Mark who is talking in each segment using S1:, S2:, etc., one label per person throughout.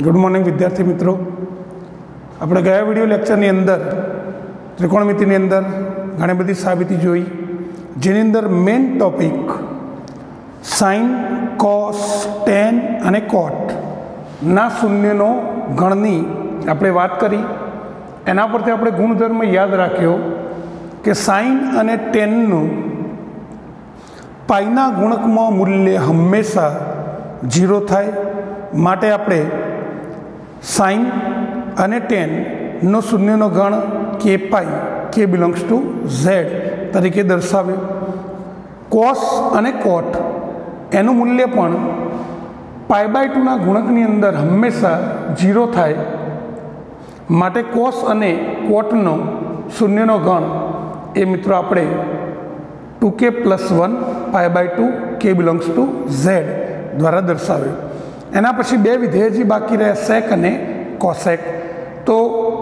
S1: Good morning विद्यार्थी मित्रों। આપણે ગયા વિડિયો લેક્ચરની અંદર ત્રિકોણમિતિની અંદર ઘણી બધી સાબિતી જોઈ, જેની અંદર main topic sine, cos, tan અને કોટ ના શૂન્યનો ગણની આપણે વાત કરી। એના પરથી આપણે ગુણધર્મ યાદ રાખ્યો કે સાઇન અને ટેનનું પાઈના ગુણકમાં મૂલ્ય હંમેશા 0 થાય, માટે આપણે સાઇન અને ટેન નો શૂન્યનો ગણ કે પાઈ, કે બિલોંગ્સ ટુ ઝેડ તરીકે દર્શાવ્યો। કોસ અને કોટ એનું મૂલ્ય પણ π/2ના ગુણકની અંદર હંમેશા 0 થાય, માટે કોસ અને કોટનો શૂન્યનો ગણ એ મિત્રો આપણે 2k + 1 π/2 k belongs to Z દ્વારા દર્શાવ્યો। એના પછી બે વિધેય જે બાકી રહ્યા, સેક અને કોસેક, તો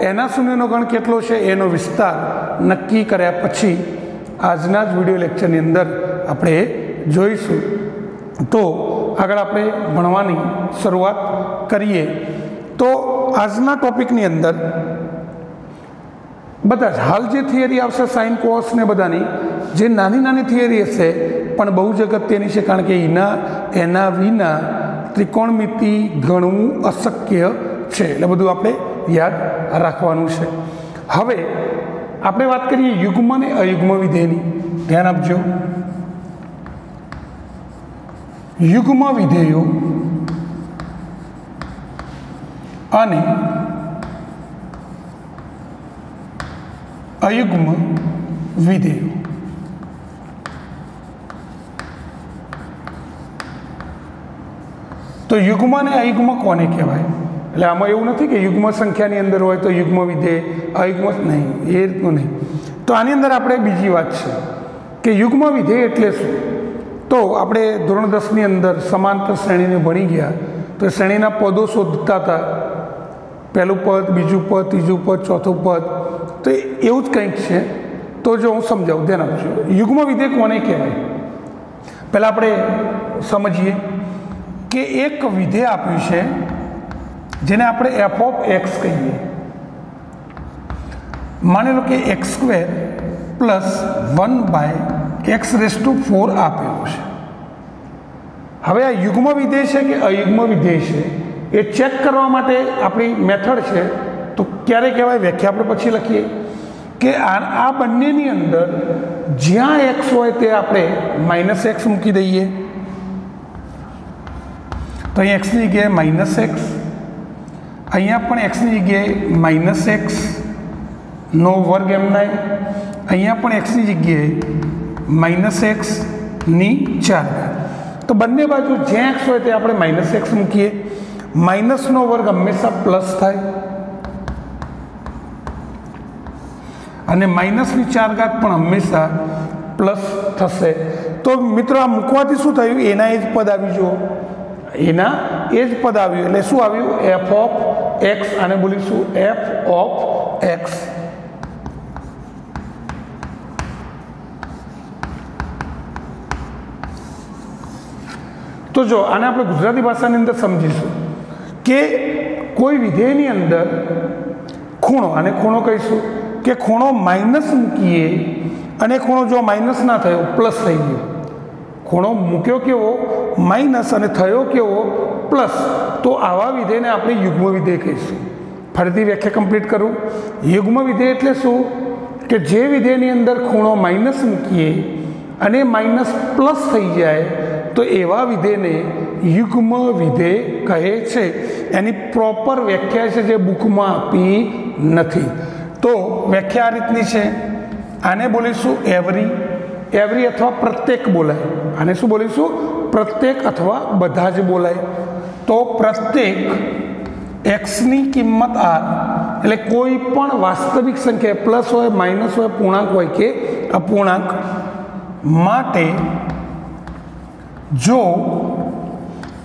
S1: એના શૂન્યનો ગણ કેટલો છે એનો વિસ્તાર નક્કી કર્યા પછી આજના જ વિડિયો લેક્ચરની અંદર આપણે જોઈશું। તો આગળ આપણે ભણવાની શરૂઆત કરીએ। તો આજના ટોપિકની અંદર બધા જ હાલ જે થિયરી આવશે સાઇન, કોસ ને બધાની જે નાની નાની થિયરી હશે પણ બહુ જ અગત્યની છે, કારણ કે એના વિના ત્રિકોણમિતિ ગણવું અશક્ય છે, એટલે બધું આપણે યાદ રાખવાનું છે। હવે આપણે વાત કરીએ યુગ્મ અને અયુગ્મ વિધેયની। ધ્યાન આપજો, યુગ્મ વિધેયો અને અયુગ્મ વિધેયો। તો યુગ્મ અને અયુગ્મ કોને કહેવાય? એટલે આમાં એવું નથી કે યુગ્મ સંખ્યાની અંદર હોય તો યુગ્મ વિધેય, અયુગ્મ નહીં, એ રીતનું નહીં। તો આની અંદર આપણે બીજી વાત છે કે યુગ્મ વિધેય એટલે શું? તો આપણે ધોરણ 10ની અંદર સમાંતર શ્રેણીને ભણી ગયા, તો શ્રેણીના પદો શોધતા હતા, પહેલું પદ, બીજું પદ, ત્રીજું પદ, ચોથું પદ, તો એવું જ કંઈક છે। તો જો હું સમજાવું, ધ્યાન આપજો, યુગ્મ વિધેય કોને કહેવાય પહેલાં આપણે સમજીએ કે એક વિધેય આપ્યું છે જેને આપણે f(x) કહીએ। માની લો કે x² + 1/x⁴ આપેલું છે। હવે આ યુગ્મ વિધેય છે કે અયુગ્મ વિધેય છે એ ચેક કરવા માટે આપણી મેથડ છે, તો ક્યારે કહેવાય? વ્યાખ્યા આપણે પછી લખીએ કે આ બંનેની અંદર જ્યાં x હોય તે આપણે -x મૂકી દઈએ, તો અહીં x ની જગ્યાએ -x, અહીંયા પણ x ની જગ્યાએ -x નો વર્ગ એમનાય, અહીંયા પણ x ની જગ્યાએ -x ની 4। તો બંને બાજુ જ્યાં x હોય તે આપણે -x મૂકીએ। માઇનસનો વર્ગ હંમેશા પ્લસ થાય અને -ની 4 પણ હંમેશા પ્લસ થશે। તો મિત્રો આ મૂકવાથી શું થયું? એના એ જ પદ આવી જુઓ, એના એ જ પદ આવ્યું, એટલે શું આવ્યું? f(x), આને બોલીશું f(x). તો જો આને આપણે ગુજરાતી ભાષાની અંદર સમજીશું કે કોઈ વિધેયની અંદર ખૂણો, આને ખૂણો કહીશું કે ખૂણો માઇનસ મૂકીએ અને ખૂણો જો માઇનસ ના થયો, પ્લસ થઈ ગયો, ખૂણો મૂક્યો કેવો? માઇનસ, અને થયો કેવો? પ્લસ, તો આવા વિધેયને આપણે યુગ્મ વિધેય કહીશું। ફરીથી વ્યાખ્યા કમ્પ્લીટ કરું, યુગ્મ વિધેય એટલે શું? કે જે વિધેયની અંદર ખૂણો માઇનસ મૂકીએ અને માઇનસ પ્લસ થઈ જાય તો એવા વિધેયને યુગ્મ વિધેય કહે છે। એની પ્રોપર વ્યાખ્યા છે જે બુકમાં આપી નથી। તો વ્યાખ્યા આ રીતની છે, આને બોલીશું એવરી, એવરી અથવા પ્રત્યેક બોલાય, આને શું બોલીશું? પ્રત્યેક અથવા બધા જ બોલાય। તો પ્રત્યેક x ની કિંમત r, એટલે કોઈ પણ વાસ્તવિક સંખ્યા, પ્લસ હોય, માઇનસ હોય, પૂર્ણાંક હોય કે અપૂર્ણાંક, માટે જો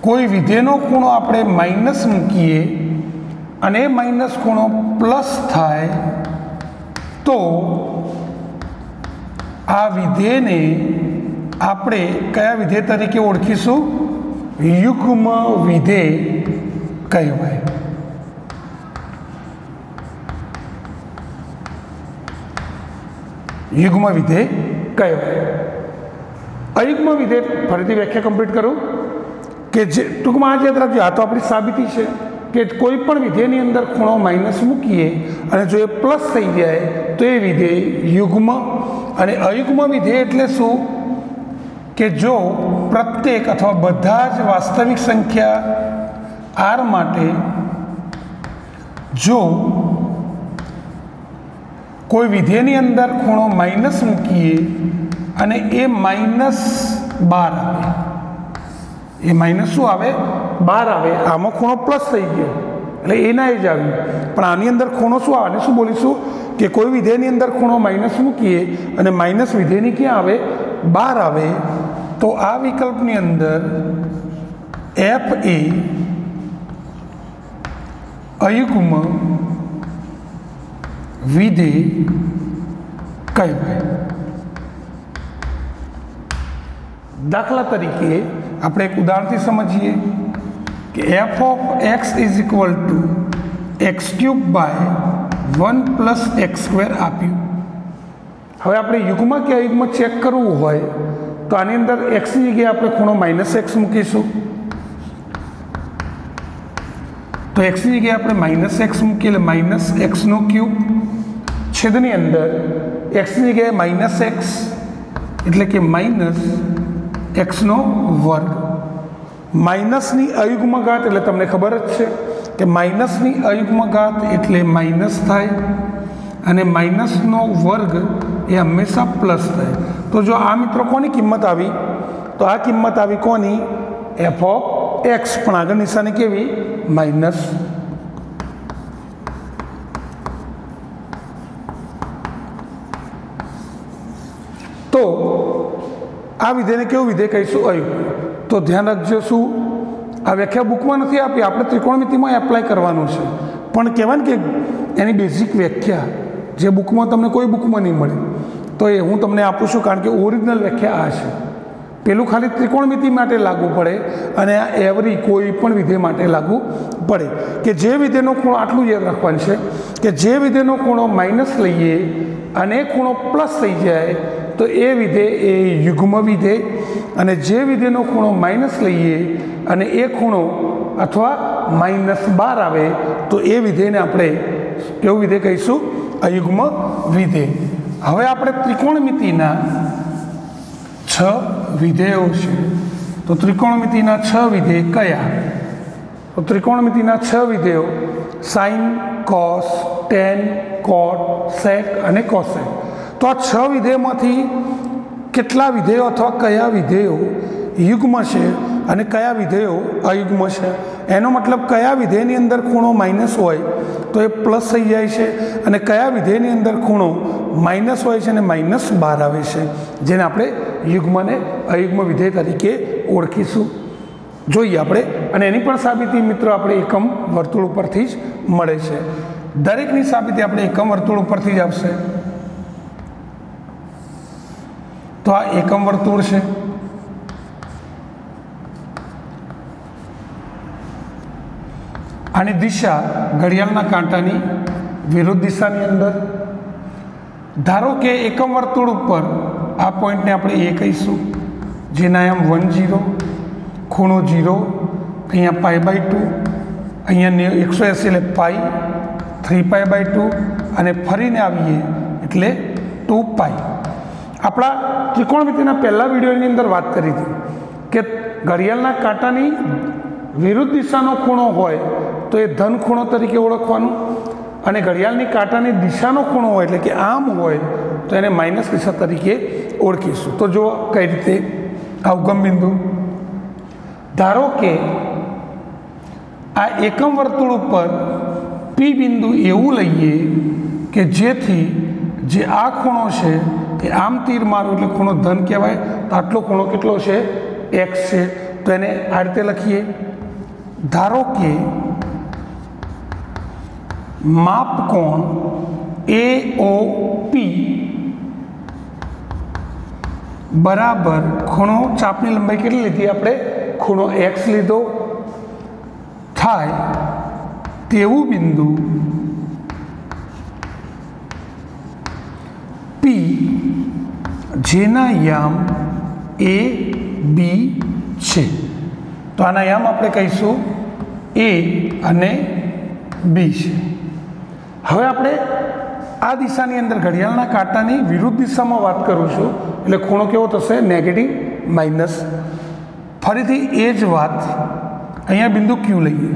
S1: કોઈ વિધેયનો ખૂણો આપણે માઇનસ મૂકીએ અને માઇનસ ખૂણો પ્લસ થાય તો આ વિધેયને આપણે કયા વિધેય તરીકે ઓળખીશું? યુગ્મ વિધેય કહેવાય। યુગ્મ વિધેય કહેવાય. અયુગ્મ વિધેય ફરીથી વ્યાખ્યા કમ્પ્લીટ કરું કે જે ટૂંકમાં આ યાદ રાખજો, આ તો આપણી સાબિતી છે કે કોઈ પણ વિધેયની અંદર ખૂણો માઇનસ મૂકીએ અને જો એ પ્લસ થઈ જાય તો એ વિધેય યુગ્મ. અને અયુગ્મ વિધેય એટલે શું કે જો પ્રત્યેક અથવા બધા જ વાસ્તવિક સંખ્યા આર માટે જો કોઈ વિધેયની અંદર ખૂણો માઇનસ મૂકીએ અને એ -12 આવે, એ માઇનસ શું આવે 12 આવે, આમાં ખૂણો પ્લસ થઈ ગયો એટલે એના એ જ આવ્યું. પણ આની અંદર ખૂણો શું આવે, શું બોલીશું કે કોઈ વિધેયની અંદર ખૂણો માઇનસ મૂકીએ અને માઇનસ વિધેયની ક્યાં આવે 12 આવે, તો આ વિકલ્પની અંદર f એ અયુગ્મ વિધેય કહેવાય. દાખલા તરીકે આપણે એક ઉદાહરણથી સમજીએ કે f of x is equal to x³ by 1 plus x² આપ્યું. હવે આપણે યુગ્મ કે અયુગ્મ ચેક કરવું હોય તો આની અંદર એક્સની જગ્યાએ આપણે ખૂણો -x મૂકીશું. તો એક્સની જગ્યાએ આપણે -x મૂકીએ એટલે -x³ છેદની અંદર એક્સની જગ્યાએ -x એટલે કે -x². માઇનસની અયુગ્મ ઘાત એટલે તમને ખબર જ છે કે માઇનસની અયુગ્મ ઘાત એટલે માઇનસ થાય અને માઇનસનો વર્ગ એ હંમેશા પ્લસ થાય. તો જો આ મિત્રો કોની કિંમત આવી, તો આ કિંમત આવી કોની f of x, પણ આગળ નિશાની કેવી માઇનસ. તો આ વિધેયને કેવું વિધેય કહીશું અયુગ્મ. તો ધ્યાન રાખજો, શું આ વ્યાખ્યા બુકમાં નથી આપી, આપણે ત્રિકોણમિતિમાં એપ્લાય કરવાનું છે. પણ કહેવાય ને કે એની બેઝિક વ્યાખ્યા જે બુકમાં તમને કોઈ બુકમાં નહીં મળે તો એ હું તમને આપું છું, કારણ કે ઓરિજિનલ વ્યાખ્યા આ છે. પેલું ખાલી ત્રિકોણમિતિ માટે લાગુ પડે અને આ એવરી કોઈ પણ વિધેય માટે લાગુ પડે કે જે વિધેયનો ખૂણો, આટલું યાદ રાખવાનું છે કે જે વિધેયનો ખૂણો માઇનસ લઈએ અને ખૂણો પ્લસ થઈ જાય તો એ વિધેય એ યુગ્મ વિધેય, અને જે વિધેયનો ખૂણો માઇનસ લઈએ અને એ ખૂણો અથવા -12 આવે તો એ વિધેયને આપણે કેવું વિધેય કહીશું અયુગ્મ વિધેય. હવે આપણે ત્રિકોણમિતિના 6 વિધેયો છે. તો ત્રિકોણમિતિના 6 વિધેય કયા? તો ત્રિકોણમિતિના 6 વિધેયો સાઇન, કોસ, ટેન, કોટ, સેક અને કોસેક. તો આ 6 વિધેયમાંથી કેટલા વિધેયો અથવા કયા વિધેયો યુગ્મ છે અને કયા વિધેયો અયુગ્મ છે? એનો મતલબ કયા વિધેયની અંદર ખૂણો માઇનસ હોય તો એ પ્લસ થઈ જાય છે અને કયા વિધેયની અંદર ખૂણો માઇનસ હોય છે અને -12 આવે છે, જેને આપણે યુગ્મને અયુગ્મ વિધેય તરીકે ઓળખીશું. જોઈએ આપણે, અને એની પણ સાબિતી મિત્રો આપણે એકમ વર્તુળ ઉપરથી જ મળે છે. દરેકની સાબિતી આપણે એકમ વર્તુળ ઉપરથી જ આવશે. તો આ એકમ વર્તુળ છે. આની દિશા ઘડિયાળના કાંટાની વિરુદ્ધ દિશાની અંદર. ધારો કે એકમ વર્તુળ ઉપર આ પોઈન્ટને આપણે એ કહીશું, જેના આમ 10, ખૂણો 0, અહીંયા π/2, અહીંયા 180 એટલે π, 3π/2 અને ફરીને આવીએ એટલે 2π. આપણા ત્રિકોણમિતિના પહેલા વિડીયોની અંદર વાત કરી હતી કે ઘડિયાળના કાંટાની વિરુદ્ધ દિશાનો ખૂણો હોય તો એ ધન ખૂણો તરીકે ઓળખવાનું, અને ઘડિયાળની કાંટાની દિશાનો ખૂણો હોય એટલે કે આમ હોય તો એને માઇનસ દિશા તરીકે ઓળખીશું. તો જો કઈ રીતે આ ઉગમ બિંદુ, ધારો કે આ એકમ વર્તુળ ઉપર પી બિંદુ એવું લઈએ કે જેથી જે આ ખૂણો છે એ આમ તીર મારું એટલે ખૂણો ધન કહેવાય. તો આટલો ખૂણો કેટલો છે x છે. તો એને આ રીતે લખીએ. ધારો કે માપકોણ AOP બરાબર ખૂણો, ચાપની લંબાઈ કેટલી લીધી આપણે, ખૂણો x લીધો, થાય તેવું બિંદુ P જેના યામ એ બી છે, તો આના યામ આપણે કહીશું એ અને બી છે. હવે આપણે આ દિશાની અંદર ઘડિયાળના કાંટાની વિરુદ્ધ દિશામાં વાત કરું છું, એટલે ખૂણો કેવો થશે? Negative minus. ફરીથી એ જ વાત અહીંયા બિંદુ ક્યુ લઈએ.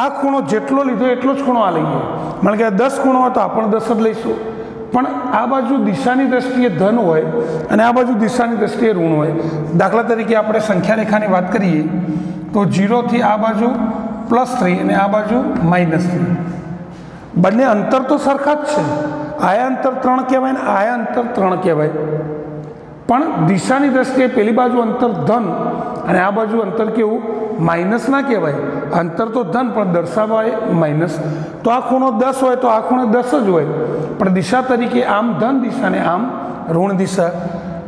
S1: આ ખૂણો જેટલો લીધો એટલો જ ખૂણો આ લઈએ. કારણ કે 10 ખૂણો હોય તો આપણે 10 જ લઈશું, પણ આ બાજુ દિશાની દ્રષ્ટિએ ધન હોય અને આ બાજુ દિશાની દ્રષ્ટિએ ઋણ હોય. દાખલા તરીકે આપણે સંખ્યા રેખાની વાત કરીએ તો 0 થી આ બાજુ +3 અને આ બાજુ -3. બંને અંતર તો સરખા જ છે. આયા અંતર 3 કહેવાય ને આયા અંતર 3 કહેવાય, પણ દિશાની દ્રષ્ટિએ પેલી બાજુ અંતર ધન અને આ બાજુ અંતર કેવું? માઇનસ ના કહેવાય. અંતર તો ધન પણ દર્શાવાય માઇનસ. તો આ ખૂણો 10 હોય તો આ ખૂણો 10 જ હોય, પણ દિશા તરીકે આમ ધન દિશા ને આમ ઋણ દિશા.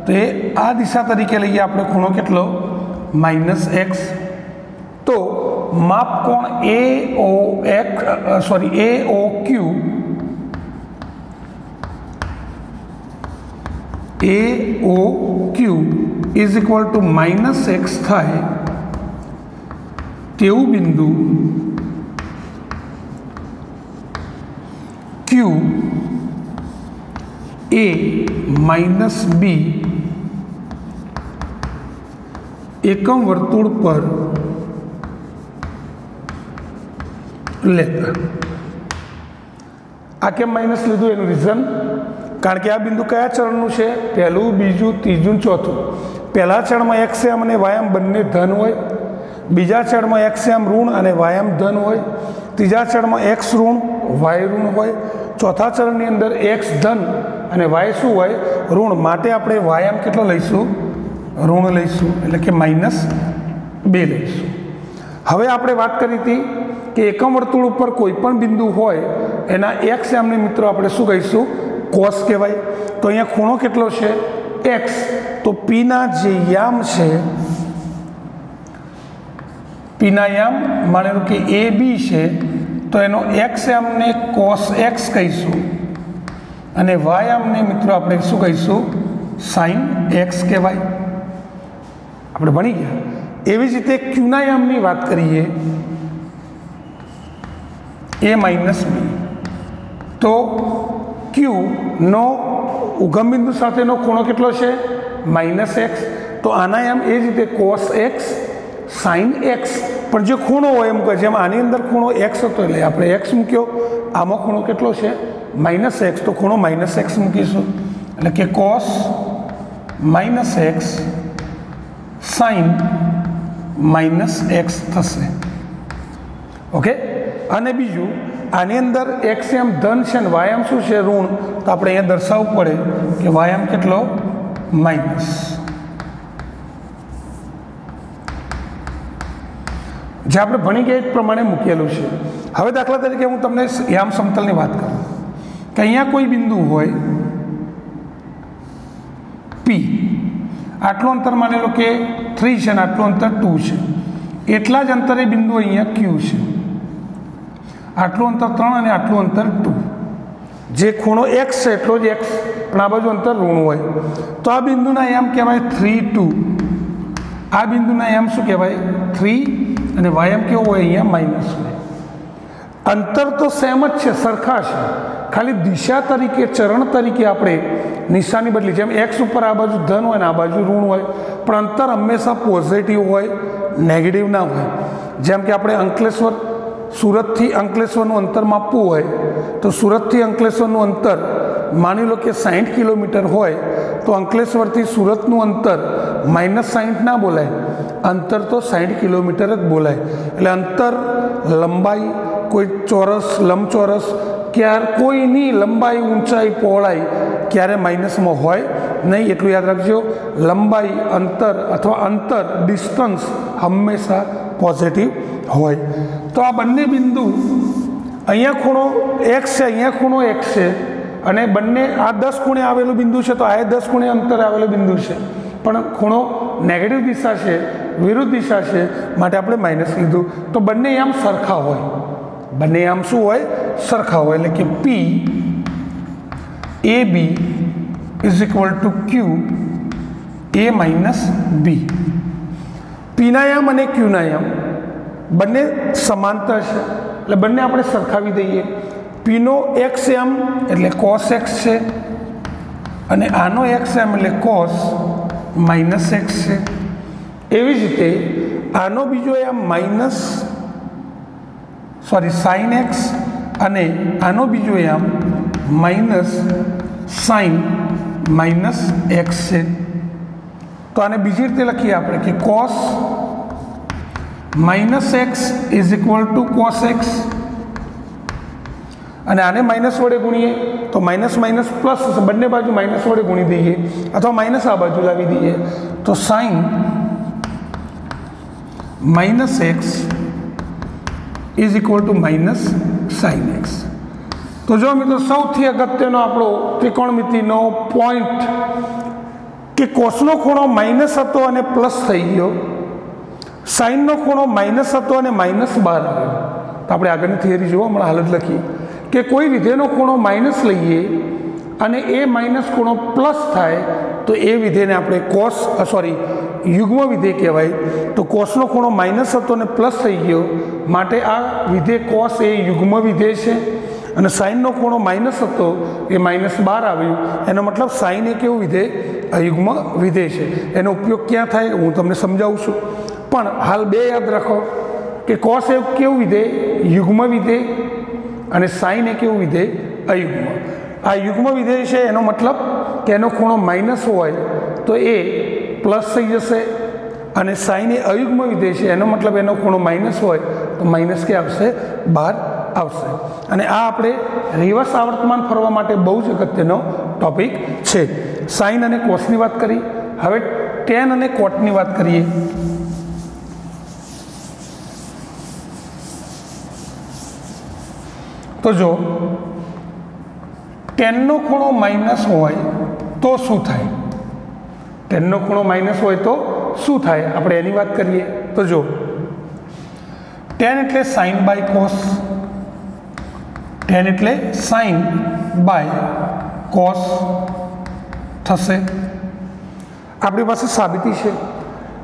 S1: તો એ આ દિશા તરીકે લઈએ આપણે ખૂણો કેટલો? -x. તો માપ કોણ AOQ is equal two -x થાય તેવું બિંદુ Q A - B એકમ વર્તુળ પર લેતા. આ કેમ માઇનસ લીધું? એનું રીઝન, કારણ કે આ બિંદુ કયા ચરણનું છે? પહેલું, બીજું, ત્રીજું, ચોથું. પહેલા ચરણમાં એક્સએમ અને વાયામ બંને ધન હોય, બીજા ચરણમાં એક્સએમ ઋણ અને વાયામ ધન હોય, ત્રીજા ચરણમાં એક્સ ઋણ વાય ઋણ હોય, ચોથા ચરણની અંદર એક્સ ધન અને વાય શું હોય? ઋણ. માટે આપણે વાયામ કેટલો લઈશું? ઋણ લઈશું, એટલે કે -2 લઈશું. હવે આપણે વાત કરી હતી કે એકમ વર્તુળ ઉપર કોઈ પણ બિંદુ હોય એના એક્સ યામને મિત્રો આપણે શું કહીશું? કોસ કહેવાય. તો અહીંયા ખૂણો કેટલો છે? એક્સ. તો પીના જે યામ છે, પીના યામ માની લો કે એ બી છે, તો એનો એક્સ યામને કોસ એક્સ કહીશું અને વાય યામને મિત્રો આપણે શું કહીશું? સાઇન એક્સ કહેવાય. આપણે ભણી ગયા. એવી જ રીતે ક્યુના યામની વાત કરીએ A - B, તો ક્યુ નો ઉગમ બિંદુ સાથેનો ખૂણો કેટલો છે? -x. તો આના યામ એ જ રીતે cos x sin x. પણ જે ખૂણો હોય એમ કહે, જેમ આની અંદર ખૂણો x હતો એટલે આપણે x મૂક્યો, આમાં ખૂણો કેટલો છે? -x. તો ખૂણો -x મૂકીશું, એટલે કે cos -x sin -x થશે. ઓકે. અને બીજું, આની અંદર એક્સએમ ધન છે ને વાયામ શું છે? ઋણ. તો આપણે અહીંયા દર્શાવવું પડે કે વાયામ કેટલો? માઇનસ. જે આપણે ભણી ગયા એ પ્રમાણે મૂકેલું છે. હવે દાખલા તરીકે હું તમને યામ સમતલની વાત કરું કે અહીંયા કોઈ બિંદુ હોય P, આટલું અંતર માની લો કે 3 છે અને આટલું અંતર 2 છે. એટલા જ અંતરે બિંદુ અહીંયા Q છે. આટલું અંતર 3 અને આટલું અંતર 2. જે ખૂણો x છે એટલો જ x, પણ આ બાજુ અંતર ઋણ હોય. તો આ બિંદુના યામ કહેવાય 3, 2. આ બિંદુના યામ શું કહેવાય? 3 અને વાયામ કેવો હોય? અહીંયા માઇનસ હોય. અંતર તો સેમ જ છે, સરખા છે, ખાલી દિશા તરીકે ચરણ તરીકે આપણે નિશાની બદલી. જેમ એક્સ ઉપર આ બાજુ ધન હોય ને આ બાજુ ઋણ હોય, પણ અંતર હંમેશા પોઝિટિવ હોય, નેગેટિવ ના હોય. જેમ કે આપણે અંકલેશ્વર, સુરતથી અંકલેશ્વરનું અંતર માપવું હોય તો સુરતથી અંકલેશ્વરનું અંતર માની લો કે 60 કિલોમીટર હોય, તો અંકલેશ્વરથી સુરતનું અંતર -60 ના બોલાય, અંતર તો 60 કિલોમીટર જ બોલાય. એટલે અંતર, લંબાઈ, કોઈ ચોરસ, લંબચોરસ, કોઈની લંબાઈ, ઊંચાઈ, પહોળાઈ ક્યારે માઇનસમાં હોય નહીં. એટલું યાદ રાખજો. લંબાઈ, અંતર અથવા અંતર, ડિસ્ટન્સ હંમેશા પોઝિટિવ હોય. તો આ બંને બિંદુ, અહીંયા ખૂણો x છે, અહીંયા ખૂણો x છે, અને બંને આ 10 ખૂણે આવેલું બિંદુ છે, તો આ 10 ખૂણે અંતરે આવેલું બિંદુ છે, પણ ખૂણો નેગેટિવ દિશા છે, વિરુદ્ધ દિશા છે, માટે આપણે માઇનસ લીધું. તો બંને આમ સરખા હોય, બંને આમ શું હોય? સરખા હોય. એટલે કે P AB = Q ए माइनस बी। पीना याम अने क्यूना याम बने समांतर है એટલે બંને આપણે સરખાવી દઈએ। પીનો એક્સ એમ એટલે કોસ એક્સ છે અને આનો એક્સ એમ એટલે કોસ માઇનસ એક્સ છે। એવી જ રીતે આનો બીજો એમ સાઇન એક્સ અને આનો બીજો એમ માઇનસ સાઇન માઇનસ એક્સ છે। તો આને બીજી રીતે લખીએ આપણે કે cos minus x is equal two cos x અને આને માઇનસ વડે ગુણીએ તો માઇનસ માઇનસ પ્લસ થશે, બંને બાજુ માઇનસ વડે ગુણી દઈએ અથવા માઇનસ આ બાજુ લાવી દઈએ તો sine minus x is equal to minus sine x. તો જો મિત્રો સૌથી અગત્યનો આપણો ત્રિકોણમિતિનો પોઈન્ટ કે કોસનો ખૂણો માઇનસ હતો અને પ્લસ થઈ ગયો, સાઇનનો ખૂણો માઇનસ હતો અને માઇનસ 12 આવ્યો। તો આપણે આગળની થિયરી જુઓ, હમણાં હાલ જ લખીએ કે કોઈ વિધેયનો ખૂણો માઇનસ લઈએ અને એ માઇનસ ખૂણો પ્લસ થાય તો એ વિધેયને આપણે યુગ્મ વિધેય કહેવાય। તો કોસનો ખૂણો માઇનસ હતો અને પ્લસ થઈ ગયો માટે આ વિધેય કોસ એ યુગ્મ વિધેય છે અને સાઇનનો ખૂણો માઇનસ હતો એ -12 આવ્યું, એનો મતલબ સાઇન એ કેવું વિધેય? અયુગ્મ વિધેય છે। એનો ઉપયોગ ક્યાં થાય હું તમને સમજાવું છું, પણ હાલ બે યાદ રાખો કે કોસ એ કેવું વિધેય? યુગ્મ વિધેય અને સાઇન એ કેવું વિધેય? અયુગ્મ। આ યુગ્મ વિધેય છે એનો મતલબ કે એનો ખૂણો માઇનસ હોય તો એ પ્લસ થઈ જશે અને સાઇન એ અયુગ્મ વિધેય છે એનો મતલબ એનો ખૂણો માઇનસ હોય તો માઇનસ કે આવશે? 12 આવશે। અને આ આપણે રિવર્સ આવર્તમાન ફરવા માટે બહુ જ અગત્યનો ટોપિક છે। સાઇન અને કોસની વાત કરી, હવે ટેન અને કોટની વાત કરીએ। તો જો ટેનનો ખૂણો માઇનસ હોય તો શું થાય? ટેનનો ખૂણો માઇનસ હોય તો શું થાય આપણે એની વાત કરીએ। તો જો ટેન એટલે સાઇન બાય કોસ, ટેન એટલે સાઇન બાય કોસ થશે। આપણી પાસે સાબિતી છે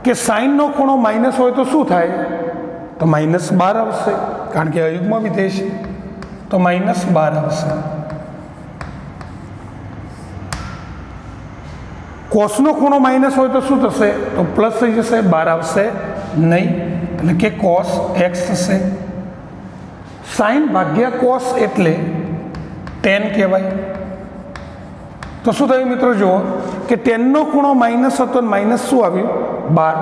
S1: કે સાઇનનો ખૂણો માઇનસ હોય તો શું થાય? તો -12 આવશે, કારણ કે અયુગ્મ વિધેય છે તો -12 આવશે। કોસનો ખૂણો માઇનસ હોય તો શું થશે? તો પ્લસ થઈ જશે, 12 આવશે નહીં, એટલે કે કોસ એક્સ થશે। સાઇન ભાગ્યા કોસ એટલે ટેન કહેવાય। તો શું થયું મિત્રો? જુઓ કે ટેનનો ખૂણો માઇનસ હતો અને માઇનસ શું આવ્યું? 12।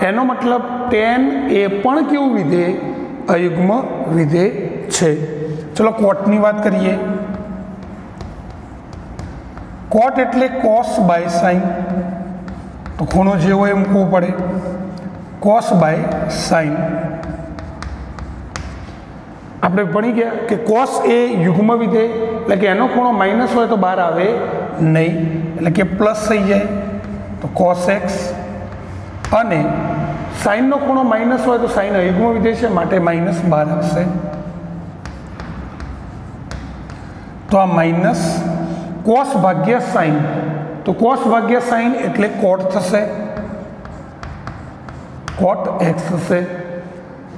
S1: એનો મતલબ ટેન એ પણ કેવું વિધેય? અયુગ્મ વિધેય છે। ચલો કોટની વાત કરીએ। કોટ એટલે કોસ બાય સાઇન, તો ખૂણો જે હોય એ મૂકવો પડે, કોસ બાય સાઇન। આપણે ભણી ગયા કે કોસ એ યુગ્મ વિધેય એટલે કે એનો ખૂણો માઇનસ હોય તો 12 આવે નહીં, એટલે કે પ્લસ થઈ જાય તો કોસ એક્સ, અને સાઇનનો ખૂણો માઇનસ હોય તો સાઇન અયુગ્મ વિધેય છે માટે -12 આવશે। તો આ માઇનસ કોસ ભાગ્યા સાઇન, તો કોસ ભાગ્યા સાઇન એટલે કોટ થશે, કોટ એક્સ થશે।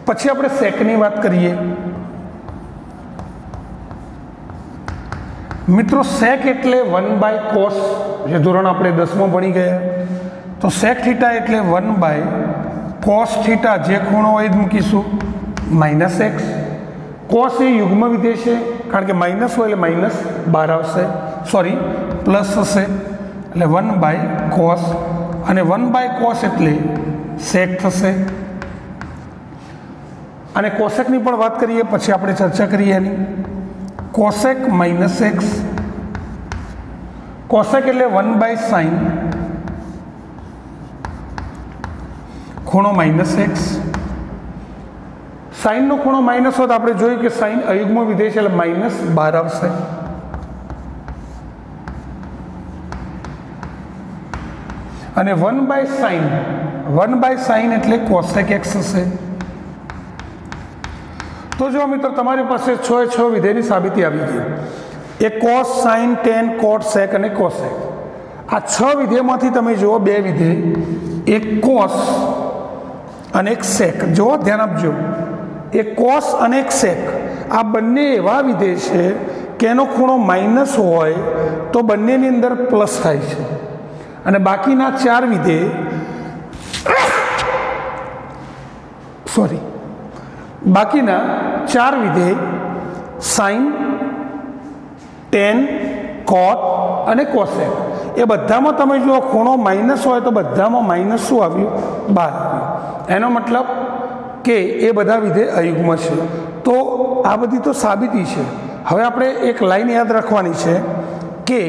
S1: પછી આપણે સેકની વાત કરીએ। મિત્રો સેક એટલે 1 / કોસ, જે ધોરણ આપણે 10માં ભણી ગયા, તો સેક થીટા એટલે 1 / કોસ થીટા, જે ખૂણો હોય જ મૂકીશું -x। કોસ એ યુગ્મ વિધેય છે, કારણ કે માઇનસ હોય એટલે -12 આવશે, પ્લસ થશે, એટલે 1 / કોસ, અને 1 / કોસ એટલે સેક થશે। અને કોસેકની પણ વાત કરીએ પછી આપણે ચર્ચા કરીએ એની। કોસેક -x, કોસેક એટલે 1 / સાઇન, ખૂણો -x। સાઇનનો ખૂણો માઇનસ હોય તો આપણે જોયું કે સાઇન અયુગ્મ વિધેય છે એટલે -12 આવશે। અને 1 / સાઇન, 1 / સાઇન એટલે કોસેક એક્સ હશે। તો જો મિત્રો તમારી પાસે 6 વિધેયની સાબિતી આવી ગઈ, એ કોસ, સાઇન, ટેન, કોટ, સેક અને કોસેક। आ 6 विधेयमांथी तमे जुओ 2 विधेय, एक कॉस अने एक सेक। जो ध्यान आपजो, एक कॉस अने एक सेक आ बंने एवा विधेय छे के एनो खूणो माइनस होय तो बंनेनी अंदर प्लस थाय छे, अने बाकीना 4 विधेय बाकीना 4 विधेय साइन, टेन, कॉट अने कोसेक ए बधामां तमे जो खूणो माइनस होय तो बधामां माइनस शुं आव्युं? 12 आव्युं। एनो मतलब के ए बधा विधेय अयुग्म छे। तो आ बधी तो साबिती छे। हवे आपणे एक लाइन याद रखवानी छे के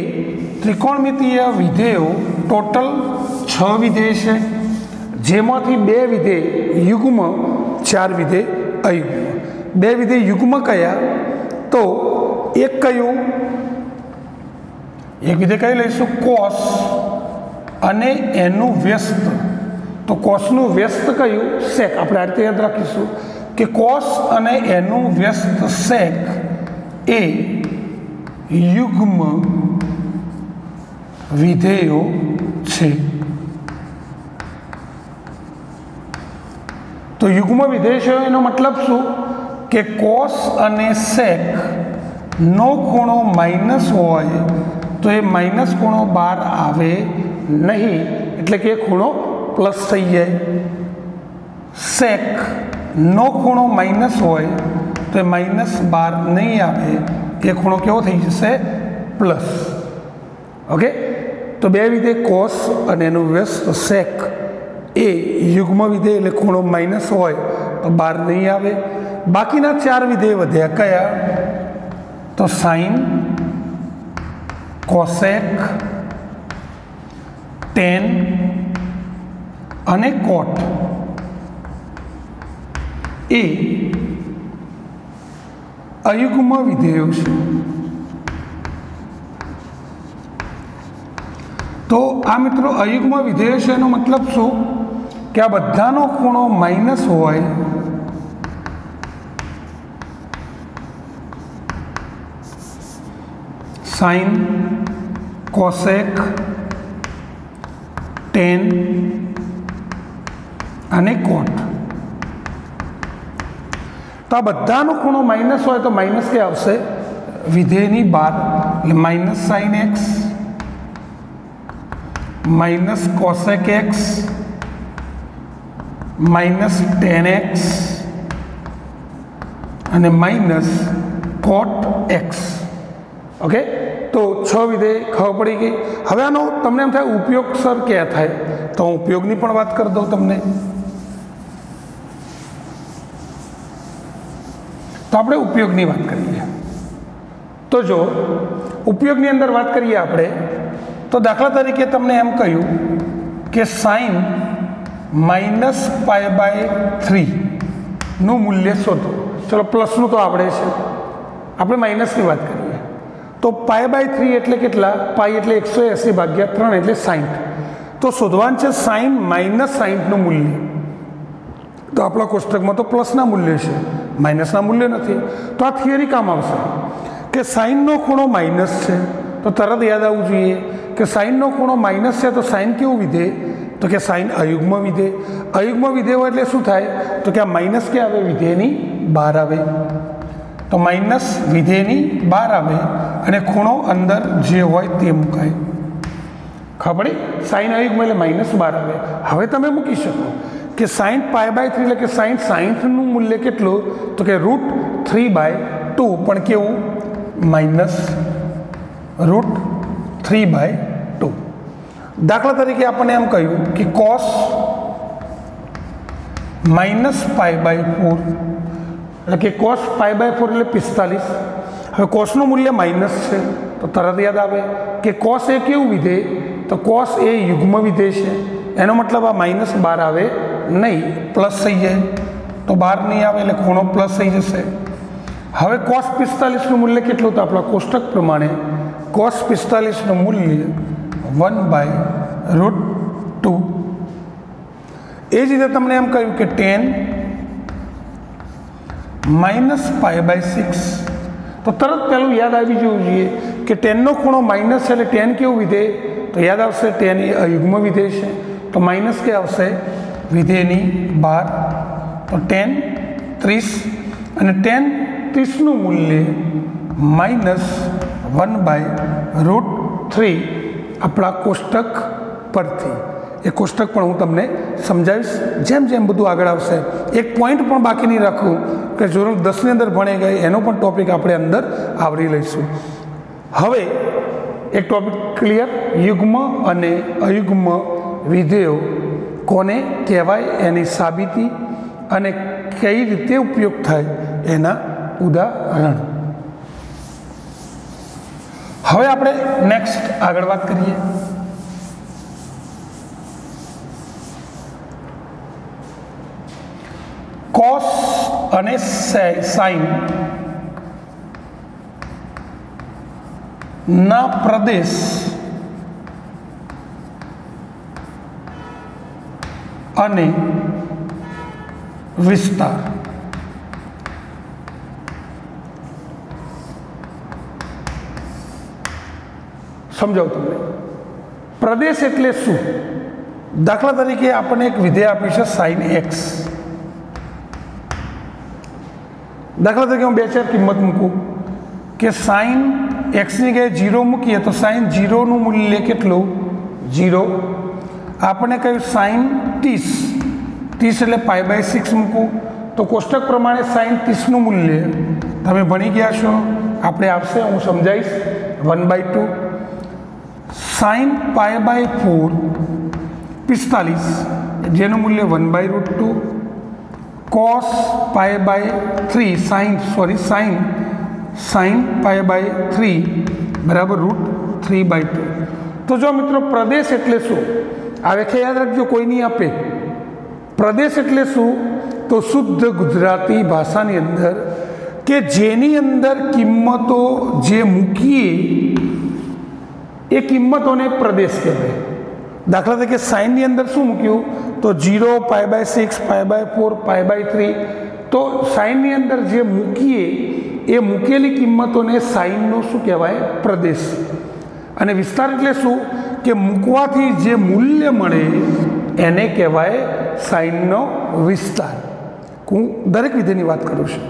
S1: त्रिकोणमितीय विधेयो टोटल 6 विधेय छे, जेमांथी 2 विधेय युग्म, 4 विधेय अयुग्म। 2 विधेय युग्म कया? तो एक कयुं? एक विधेय कई लईशुं? कॉस अने एनुं व्यस्त। तो कॉसनुं व्यस्त कयुं? सेक। आपणे आ रीते याद राखीशुं के कॉस अने एनुं व्यस्त सेक ए युग्म विधेयो छे। तो युग्म विधेय छे एनो मतलब शुं? के कॉस अने सेक नो खूणो माइनस होय तो ये माइनस खूणो बहार आवे नहीं, एटले के खूणो प्लस थई जाय। सेक नो खूणो माइनस होय तो माइनस बहार नहीं आवे, ये खूणो केवो थई जशे? प्लस। ओके, तो 2 विधेय कॉस अने एनुं व्यस्त सेक ए युग्म विधेय एटले खूणो माइनस होय तो बहार नहीं आवे। बाकीना 4 विधेय वध्या कया? तो साइन, कोसेक, टेन अने कोट ए अयुग्म विधेयो छे। तो आ मित्रों अयुग्म विधेय छे एनो मतलब शुं? के आ बधानो खूणो माइनस होय साइन, कोसेक, टेन अने कोट। तो आ बधानो खूणो माइनस होय तो माइनस के आवशे? विधेयनी बहार, એટલે minus sine x, minus cosec x, minus ten x अने माइनस कोट एक्स। ओके, तो 6 विधेय खबर पड़ी गई। हवे आनो तमने एम थाय उपयोग सर क्या थाय? तो हूँ उपयोगनी पण वात कर दऊं तमने। तो आपणे उपयोगनी वात करीए। तो जो उपयोगनी अंदर वात करीए आपणे, तो दाखला तरीके तमने एम कह्युं के साइन -π/3 નું મૂલ્ય શોધો। ચલો પ્લસનું તો આવડે છે, આપણે માઇનસની વાત કરીએ તો π/3 એટલે કેટલા? પાઈ એટલે 180/3 એટલે 60। તો શોધવાનું છે સાइन -60નું મૂલ્ય। તો આપણા કોષ્ટકમાં તો પ્લસના મૂલ્ય છે, માઇનસના મૂલ્ય નથી। તો આ થિયરી કામ આવશે કે સાઇનનો ખૂણો માઇનસ છે, તો તરત યાદ આવવું જોઈએ કે સાઇનનો ખૂણો માઇનસ છે તો સાઇન કેવું વિધેય? तो क्या साइन अयुग्म विधेय। अयुग्म विधेय हो एटले शुं थाय? तो क्या माइनस क्या आवे? विधेयनी बहार आवे। तो माइनस विधेयनी बहार आवे अने खूणो अंदर जे होय ते मुकाय। खबर पड़ी? साइन अयुग्म एटले माइनस बहार आवे। हवे तमे मूकी शको कि साइन π/3 એટલે કે સાइन 60નું મૂલ્ય કેટલું? તો કે √3/2 પણ કેવું? માઇનસ √3/2। दाखला तरीके आपने एम कहूँ कि कॉस -π/4 એટલે કે cos π/4 એટલે 45। હવે cos નું મૂલ્ય માઇનસ છે તો તરત યાદ આવે કે cos એ કેવું વિધેય? તો cos એ યુગ્મ વિધેય છે। એનો મતલબ આ માઇનસ બહાર આવે નહીં, પ્લસ થઈ જાય। તો બહાર નહીં આવે એટલે ખૂણો પ્લસ થઈ જશે। હવે cos 45નું મૂલ્ય કેટલું? તો આપણા કોષ્ટક પ્રમાણે cos 45નું મૂલ્ય 1/√2। એ જ રીતે તમને એમ કહ્યું કે 10 -π/6। તો તરત પહેલું યાદ આવી જવું જોઈએ કે 10નો ખૂણો માઇનસ છે એટલે 10 કેવું વિધેય? तो याद आवशे tan ए अयुग्म विधेय है, तो माइनस क्या आवशे विधेयनी बहार, तो tan 30 અને tan 30 નું મૂલ્ય -1/√3 આપણા કોષ્ટક પરથી। એ કોષ્ટક પણ હું તમને સમજાવીશ જેમ જેમ બધું આગળ આવશે। એક પોઈન્ટ પણ બાકી નહીં રાખું કે ધોરણ 10 ની અંદર ભણે ગઈ એનો પણ ટોપિક આપણે અંદર આવરી લઈશું। હવે એક ટોપિક ક્લિયર, યુગ્મ અને અયુગ્મ વિધેયો કોને કહેવાય એની સાબિતી અને કઈ રીતે ઉપયોગ થાય એના ઉદાહરણ। હવે આપણે નેક્સ્ટ આગળ વાત કરીએ। કોસ અને સાઇન ના પ્રદેશ અને વિસ્તાર સમજાવું તમને। પ્રદેશ એટલે શું? દાખલા તરીકે આપણને એક વિધેય આપી છે sin x। દાખલા તરીકે હું 2-4 કિંમત મૂકું કે sin x ની જગ્યાએ 0 મૂકીએ તો sin 0 નું મૂલ્ય કેટલું? 0। આપણે કહ્યું sin 30 એટલે π/6 મૂકું તો કોષ્ટક પ્રમાણે sin 30 નું મૂલ્ય તમે ભણી ગયા છો, આપણે આવશે, હું સમજાવીશ, 1/2 sin π/4 45 જેનું મૂલ્ય 1/√2 cos π/3 sin π/3 બરાબર √3/2। તો જો મિત્રો પ્રદેશ એટલે શું આ વ્યાખ્યા યાદ રાખજો, કોઈ નહીં આપે। પ્રદેશ એટલે શું? તો શુદ્ધ ગુજરાતી ભાષાની અંદર કે જેની અંદર કિંમતો જે મૂકીએ એ કિંમતોને પ્રદેશ કહેવાય। દાખલા તરીકે સાઇનની અંદર શું મૂક્યું? તો 0, π/6, π/4, π/3। તો સાઇનની અંદર જે મૂકીએ એ મૂકેલી કિંમતોને સાઇનનો શું કહેવાય? પ્રદેશ। અને વિસ્તાર એટલે શું? કે મૂકવાથી જે મૂલ્ય મળે એને કહેવાય સાઇનનો વિસ્તાર। હું દરેક વિધેયની વાત કરું છું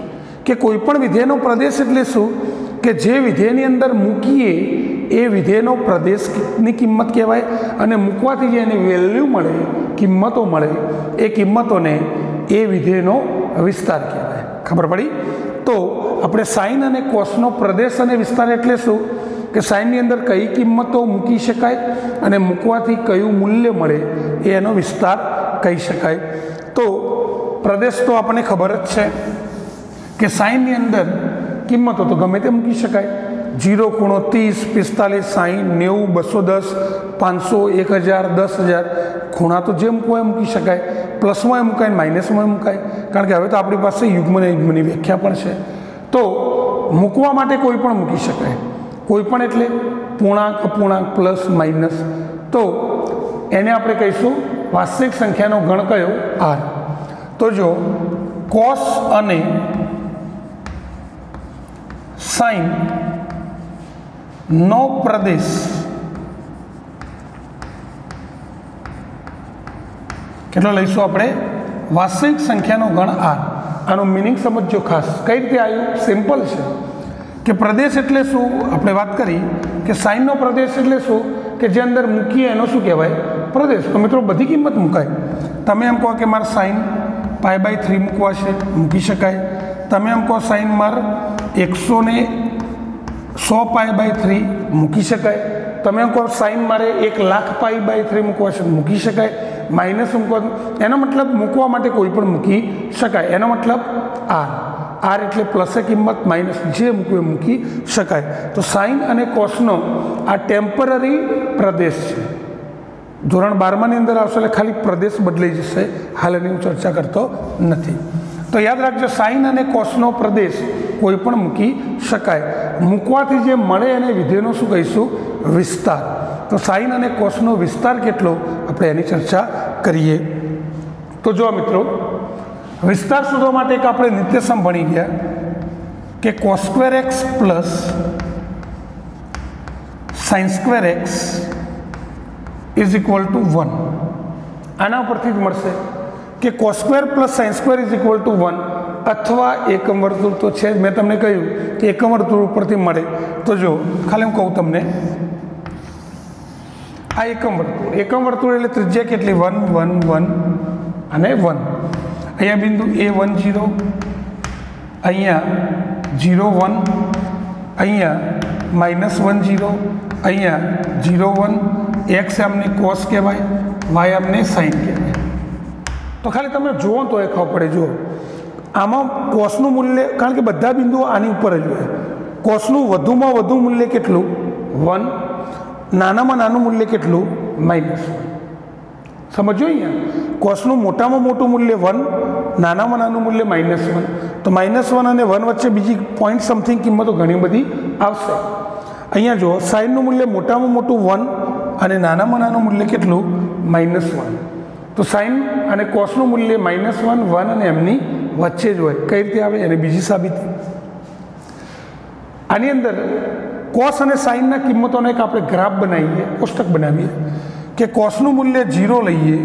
S1: કે કોઈ પણ વિધેયનો પ્રદેશ એટલે શું? કે જે વિધેયની અંદર મૂકીએ એ વિધેયનો પ્રદેશની કિંમત કહેવાય અને મૂકવાથી જે એની વેલ્યુ મળે, કિંમતો મળે, એ કિંમતોને એ વિધેયનો વિસ્તાર કહેવાય। ખબર પડી? તો આપણે સાઇન અને કોસનો પ્રદેશ અને વિસ્તાર એટલે શું? કે સાઇનની અંદર કઈ કિંમતો મૂકી શકાય અને મૂકવાથી કયું મૂલ્ય મળે એ એનો વિસ્તાર કહી શકાય। તો પ્રદેશ તો આપણને ખબર જ છે કે સાઇનની અંદર કિંમતો તો ગમે તે મૂકી શકાય। 0 ખૂણો 30, 45, 60, 90, 210, 500, 1000, 10,000 ખૂણા તો જે મૂકવા એ મૂકી શકાય। પ્લસમાં એ મુકાય, માઇનસમાં એ મુકાય, કારણ કે હવે તો આપણી પાસે યુગ્મ અને યુગ્મની વ્યાખ્યા પણ છે। તો મૂકવા માટે કોઈ પણ મૂકી શકાય। કોઈ પણ એટલે પૂર્ણાંક, અપૂર્ણાંક, પ્લસ, માઇનસ। તો એને આપણે કહીશું વાસ્તવિક સંખ્યાનો ગણ કયો? r। તો જો કોસ અને સાઇન નો પ્રદેશ કેટલો લઈશું આપણે? વાસ્તવિક સંખ્યાનો ગણ r। આનો મિનિંગ સમજો ખાસ। કઈ રીતે આવ્યું? સિમ્પલ છે કે પ્રદેશ એટલે શું? આપણે વાત કરી કે સાઇનનો પ્રદેશ એટલે શું? કે જે અંદર મૂકીએ એનો શું કહેવાય? પ્રદેશ। તો મિત્રો બધી કિંમત મુકાય। તમે એમ કહો કે મારે સાઇન π/3 મૂકવા છે, મૂકી શકાય। તમે એમ કહો સાઇન મારે 100 π/3 મૂકી શકાય। તમે એમ કહો સાઇન મારે 1,00,000 π/3 મૂકવા છે, મૂકી શકાય। માઇનસ મૂકવા, એનો મતલબ મૂકવા માટે કોઈ પણ મૂકી શકાય। એનો મતલબ r એટલે પ્લસ કિંમત, માઇનસ જે મૂકવું એ મૂકી શકાય। તો સાઇન અને કોસનો આ ટેમ્પરરી પ્રદેશ છે। ધોરણ 12ની અંદર આવશે એટલે ખાલી પ્રદેશ બદલાઈ જશે, હાલ એની હું ચર્ચા કરતો નથી। તો યાદ રાખજો, સાઇન અને કોસનો પ્રદેશ કોઈ પણ મૂકી શકાય। મૂકવાથી જે મળે એને વિધેયનો શું કહીશું? વિસ્તાર। તો સાઇન અને કોસનો વિસ્તાર કેટલો આપણે એની ચર્ચા કરીએ। તો જો મિત્રો વિસ્તાર શોધવા માટે એક આપણે નિત્યસમ ભણી ગયા કે cos² x plus sin² x is equal two 1. આના પરથી જ મળશે કે cos square plus sine square is equal two 1, અથવા એકમ વર્તુળ તો છે જ. મેં તમને કહ્યું કે એકમ વર્તુળ ઉપરથી મળે. તો જો ખાલી હું કહું તમને, આ એકમ વર્તુળ એટલે ત્રિજ્યા કેટલી? 1 1 1 અને 1. અહીંયા બિંદુ A1 0, અહીંયા 0 1, અહીંયા -1 0, અહીંયા 0 1. એક્સ આમને કોસ કહેવાય, વાય આમને સાઇન કહેવાય. તો ખાલી તમે જુઓ તો એ ખબર પડે. જુઓ આમાં કોસનું મૂલ્ય, કારણ કે બધા બિંદુઓ આની ઉપર જ હોય. કોસનું વધુમાં વધુ મૂલ્ય કેટલું? 1. નાનામાં નાનું મૂલ્ય કેટલું? -1. સમજો અહીંયા કોસનું મોટામાં મોટું મૂલ્ય 1, નાનામાં નાનું મૂલ્ય -1. તો -1 અને 1 વચ્ચે બીજી પોઈન્ટ સમથિંગ કિંમતો ઘણી બધી આવશે. અહીંયા જો સાઇનનું મૂલ્ય મોટામાં મોટું 1 અને નાનામાં નાનું મૂલ્ય કેટલું? -1. તો સાઇન અને કોસનું મૂલ્ય -1 1 અને એમની વચ્ચે જ હોય. કઈ રીતે આવે? એને બીજી સાબિતી. આની અંદર કોસ અને સાઇનના કિંમતોનો એક આપણે ગ્રાફ બનાવીએ, કોષ્ટક બનાવીએ કે કોસનું મૂલ્ય 0 લઈએ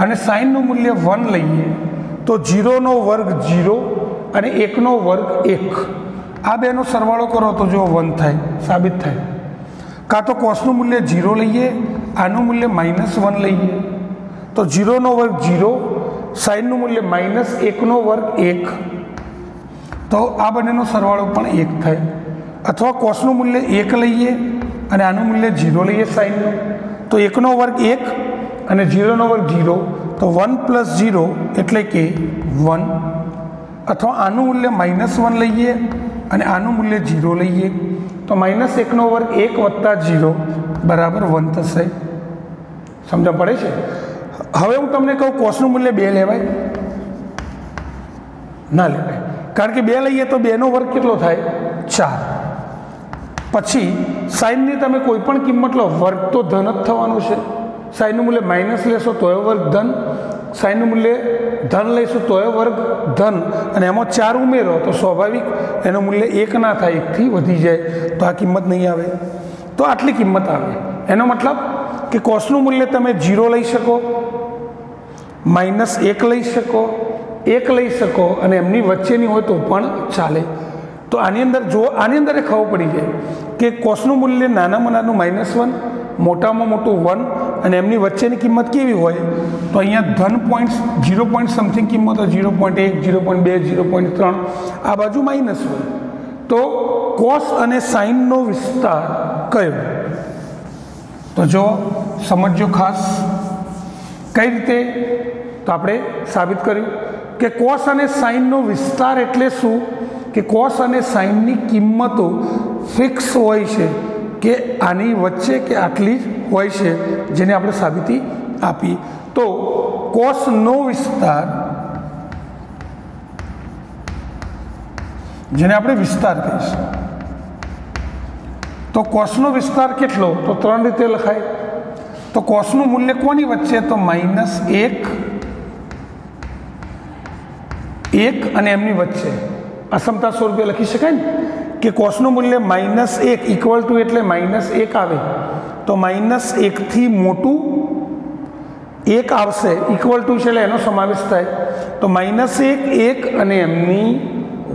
S1: અને સાઇનનું મૂલ્ય 1 લઈએ તો 0નો વર્ગ 0 અને 1નો વર્ગ 1. આ બેનો સરવાળો કરો તો જો 1 થાય, સાબિત થાય. કાં તો કોસનું મૂલ્ય 0 લઈએ, આનું મૂલ્ય -1 લઈએ તો 0નો વર્ગ 0, સાઇનનું મૂલ્ય -1નો વર્ગ 1, તો આ બંનેનો સરવાળો પણ 1 થાય. અથવા કોસનું મૂલ્ય 1 લઈએ અને આનું મૂલ્ય 0 લઈએ સાઇનનું, તો 1નો વર્ગ 1 અને 0નો વર્ગ 0, તો 1 + 0 એટલે કે 1. અથવા આનું મૂલ્ય -1 લઈએ અને આનું મૂલ્ય 0 લઈએ તો -1નો વર્ગ 1 + 0 બરાબર 1 થશે. સમજ પડે છે? હવે હું તમને કહું કોસનું મૂલ્ય 2 લેવાય? ના લેવાય, કારણ કે 2 લઈએ તો 2નો વર્ગ કેટલો થાય? 4. પછી સાઇનની તમે કોઈ પણ કિંમત લો, વર્ગ તો ધન જ થવાનું છે. સાઇનનું મૂલ્ય માઇનસ લેશો તોય વર્ગ ધન, સાઇનનું મૂલ્ય ધન લઈશું તોય વર્ગ ધન, અને એમાં 4 ઉમેરો તો સ્વાભાવિક એનું મૂલ્ય 1 ના થાય, 1થી વધી જાય તો આ કિંમત નહીં આવે. તો આટલી કિંમત આવે. એનો મતલબ કે કોસનું મૂલ્ય તમે 0 લઈ શકો, -1 લઈ શકો, 1 લઈ શકો અને એમની વચ્ચેની હોય તો પણ ચાલે. તો આની અંદર જો આની અંદર એ ખબર પડી જાય કે કોસનું મૂલ્ય નાનામાં નાનું -1, મોટામાં મોટું 1 અને એમની વચ્ચેની કિંમત કેવી હોય, તો અહીંયા ધન પોઈન્ટ્સ 0 પોઈન્ટ સમથિંગ કિંમત હોય, 0.1 0.2 0.3, આ બાજુ માઇનસ હોય. તો કોસ અને સાઇનનો વિસ્તાર કયો? તો જો સમજો ખાસ કઈ રીતે. તો આપણે સાબિત કર્યું કે કોસ અને સાઇનનો વિસ્તાર એટલે શું? કે કોસ અને સાઇનની કિંમતો ફિક્સ હોય છે કે આની વચ્ચે કે આટલી જ હોય છે, જેને આપણે સાબિતી આપી. તો કોસનો વિસ્તાર, જેને આપણે વિસ્તાર કહીશું, તો કોસનો વિસ્તાર કેટલો? તો 3 રીતે લખાય. તો કોસનું મૂલ્ય કોની વચ્ચે? તો -1 અને એમની વચ્ચે અસમતા સ્વરૂપે લખી શકાય ને, કે કોસનું મૂલ્ય -1 ઇક્વલ ટુ એટલે -1 આવે તો -1થી મોટું 1 આવશે, ઇક્વલ ટુ છે એટલે એનો સમાવેશ થાય. તો -1 1 અને એમની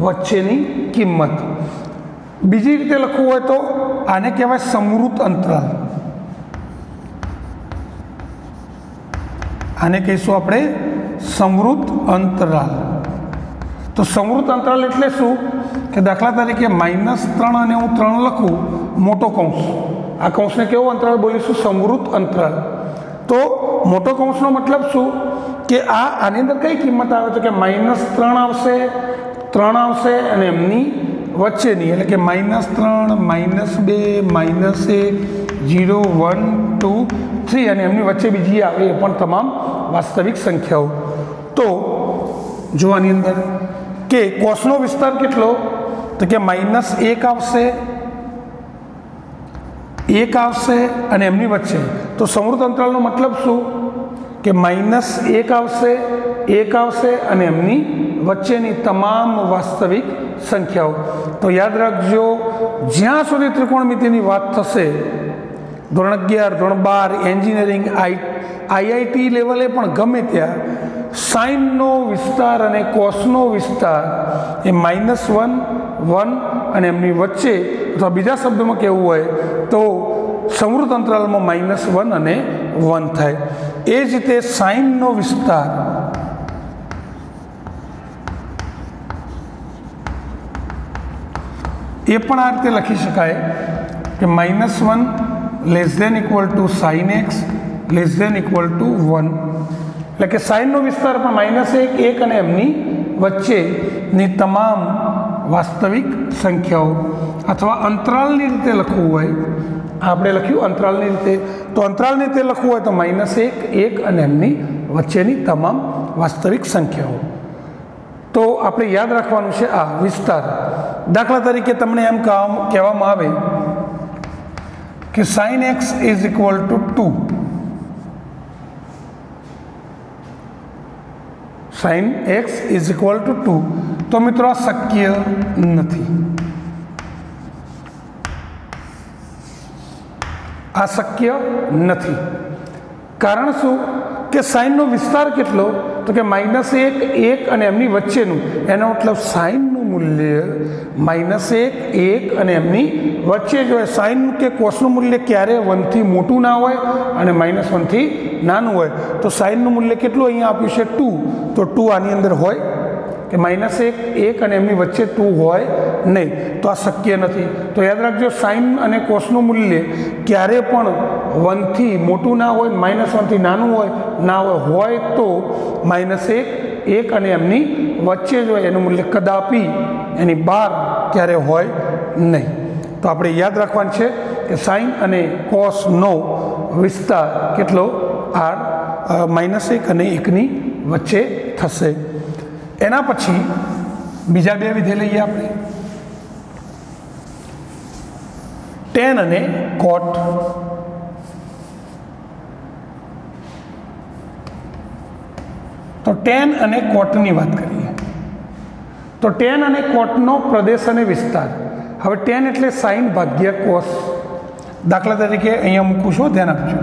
S1: વચ્ચેની કિંમત. બીજી રીતે લખવું હોય તો આને કહેવાય સમૃદ્ધ અંતરાલ. આને કહીશું આપણે સમૃદ્ધ અંતરાલ. તો સમૃદ્ધ અંતરાલ એટલે શું? કે દાખલા તરીકે -3 અને હું 3 લખું, મોટો કૌંસ, આ કૌંસને કેવો અંતરાલ બોલીશું? સમૃદ્ધ અંતરાલ. તો મોટો કૌંસનો મતલબ શું? કે આની અંદર કઈ કિંમત આવે? તો કે -3 આવશે, 3 આવશે અને એમની વચ્ચેની, એટલે કે -3 -2 -1 0 1 2 3 અને એમની વચ્ચે બીજી આવે એ પણ તમામ વાસ્તવિક સંખ્યાઓ. તો જો આની અંદર કે કોસનો વિસ્તાર કેટલો? તો કે -1 આવશે, 1 આવશે અને એમની વચ્ચે. તો સમૃદ્ધ અંતરાલનો મતલબ શું? કે -1 આવશે, 1 આવશે અને એમની વચ્ચેની તમામ વાસ્તવિક સંખ્યાઓ. તો યાદ રાખજો, જ્યાં સુધી ત્રિકોણમિતિની વાત થશે ધોરણ 11, ધોરણ 12, એન્જિનિયરિંગ, આઈઆઈટી લેવલે પણ ગમે ત્યાં સાઇનનો વિસ્તાર અને કોસનો વિસ્તાર એ -1, 1 અને એમની વચ્ચે, અથવા બીજા શબ્દોમાં કહેવું હોય તો સમૃદ્ધ અંતરાલમાં -1 અને 1 થાય. એ જ રીતે સાઇનનો વિસ્તાર એ પણ આ રીતે લખી શકાય કે -1 <= sin x <= 1. એટલે કે સાઇનનો વિસ્તાર પણ -1, 1 અને એમની વચ્ચેની તમામ વાસ્તવિક સંખ્યાઓ, અથવા અંતરાલની રીતે લખવું હોય, આપણે લખ્યું અંતરાલની રીતે, તો અંતરાલની રીતે લખવું હોય તો -1, 1 અને એમની વચ્ચેની તમામ વાસ્તવિક સંખ્યાઓ. તો આપણે યાદ રાખવાનું છે આ વિસ્તાર. દાખલા તરીકે તમને એમ કહેવામાં આવે કે sin x = 2. sin x = 2. તો મિત્રો આ શક્ય નથી. આ શક્ય નથી. કારણ શું? કે સાઇનનો વિસ્તાર કેટલો? તો કે -1, 1 અને એમની વચ્ચેનું. એનો મતલબ સાઇનનું મૂલ્ય -1, 1 અને એમની વચ્ચે જ હોય. સાઇન કે કોસનું મૂલ્ય ક્યારે 1 થી મોટું ના હોય અને -1 થી નાનું હોય. તો સાઇનનું મૂલ્ય કેટલું અહીંયા આપ્યું છે? 2. તો 2 આની અંદર હોય કે -1, 1 અને એમની વચ્ચે 2 હોય નહીં. તો આ શક્ય નથી. તો યાદ રાખજો, સાઇન અને કોસનું મૂલ્ય ક્યારે પણ 1 થી મોટું ના હોય, -1 થી નાનું ના હોય તો -1, 1 અને એમની વચ્ચે જ હોય. એનું મૂલ્ય કદાપી એની બહાર ક્યારે હોય નહીં. તો આપણે યાદ રાખવાનું છે કે સાઇન અને કોસનો વિસ્તાર કેટલો? r -1 અને 1ની વચ્ચે થશે. એના પછી બીજા બે વિધેય લઈએ આપણે, tan અને cot. તો tan અને cotની વાત કરીએ તો tan અને cotનો પ્રદેશ અને વિસ્તાર. હવે tan એટલે sin ભાગ્યા cos. દાખલા તરીકે અહીંયા મૂકું છું, ધ્યાન આપજો.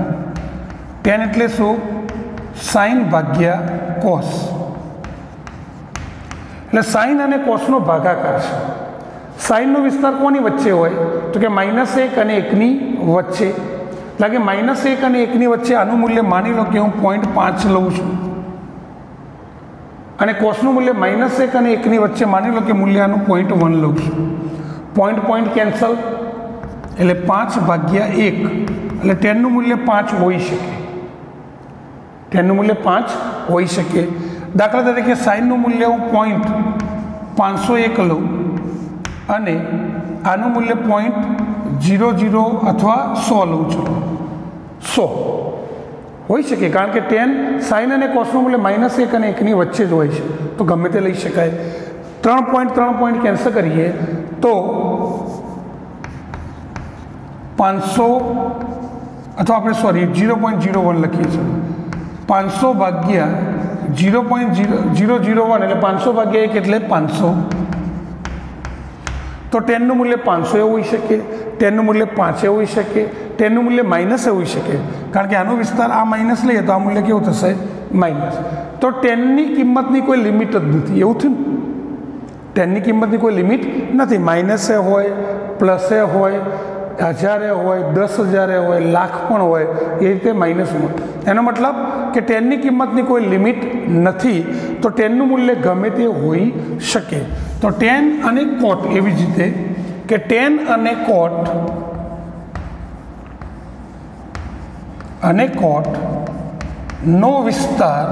S1: tan એટલે શું? sin ભાગ્યા cos. એટલે સાઇન અને કોસનો ભાગાકાર છે. સાઇનનો વિસ્તાર કોની વચ્ચે હોય? તો કે -1 અને 1ની વચ્ચે. એટલે કે -1 અને 1ની વચ્ચે આનું મૂલ્ય માની લો કે હું 0.5 લઉં છું, અને કોસનું મૂલ્ય -1 અને 1ની વચ્ચે માની લો કે મૂલ્ય આનું 0.1 લઉં છું. પોઈન્ટ કેન્સલ, એટલે 5/1. એટલે tanનું મૂલ્ય 5 હોઈ શકે. tanનું મૂલ્ય 5 હોઈ શકે. દાખલા તરીકે સાઇનનું મૂલ્ય હું 0.501 લઉં અને આનું મૂલ્ય 0.00 અથવા 100 લઉં છું. 100 હોઈ શકે, કારણ કે tan, સાઇન અને કોસનું મૂલ્ય -1 અને 1ની વચ્ચે જ હોય છે. તો ગમે તે લઈ શકાય. 3 પોઈન્ટ કેન્સલ કરીએ તો 500, અથવા આપણે 0.01 લખીએ છીએ. 500/0.001 એટલે 500/1 એટલે 500. તો tanનું મૂલ્ય 500 એવું હોઈ શકે, tanનું મૂલ્ય 5 એવું હોઈ શકે, tanનું મૂલ્ય માઇનસ એવું હોઈ શકે. કારણ કે આનો વિસ્તાર આ માઇનસ લઈએ તો આ મૂલ્ય કેવું થશે? માઇનસ. તો tanની કિંમતની કોઈ લિમિટ જ નથી. એવું થયું ને? tanની કિંમતની કોઈ લિમિટ નથી. માઇનસે હોય, પ્લસે હોય, 1000 હોય, 10,000 હોય, લાખ પણ હોય, એ રીતે માઇનસમાં. એનો મતલબ કે tanની કિંમતની કોઈ લિમિટ નથી. તો tanનું મૂલ્ય ગમે તે હોઈ શકે. તો tan અને cot એવી જ રીતે કે tan અને cot નો વિસ્તાર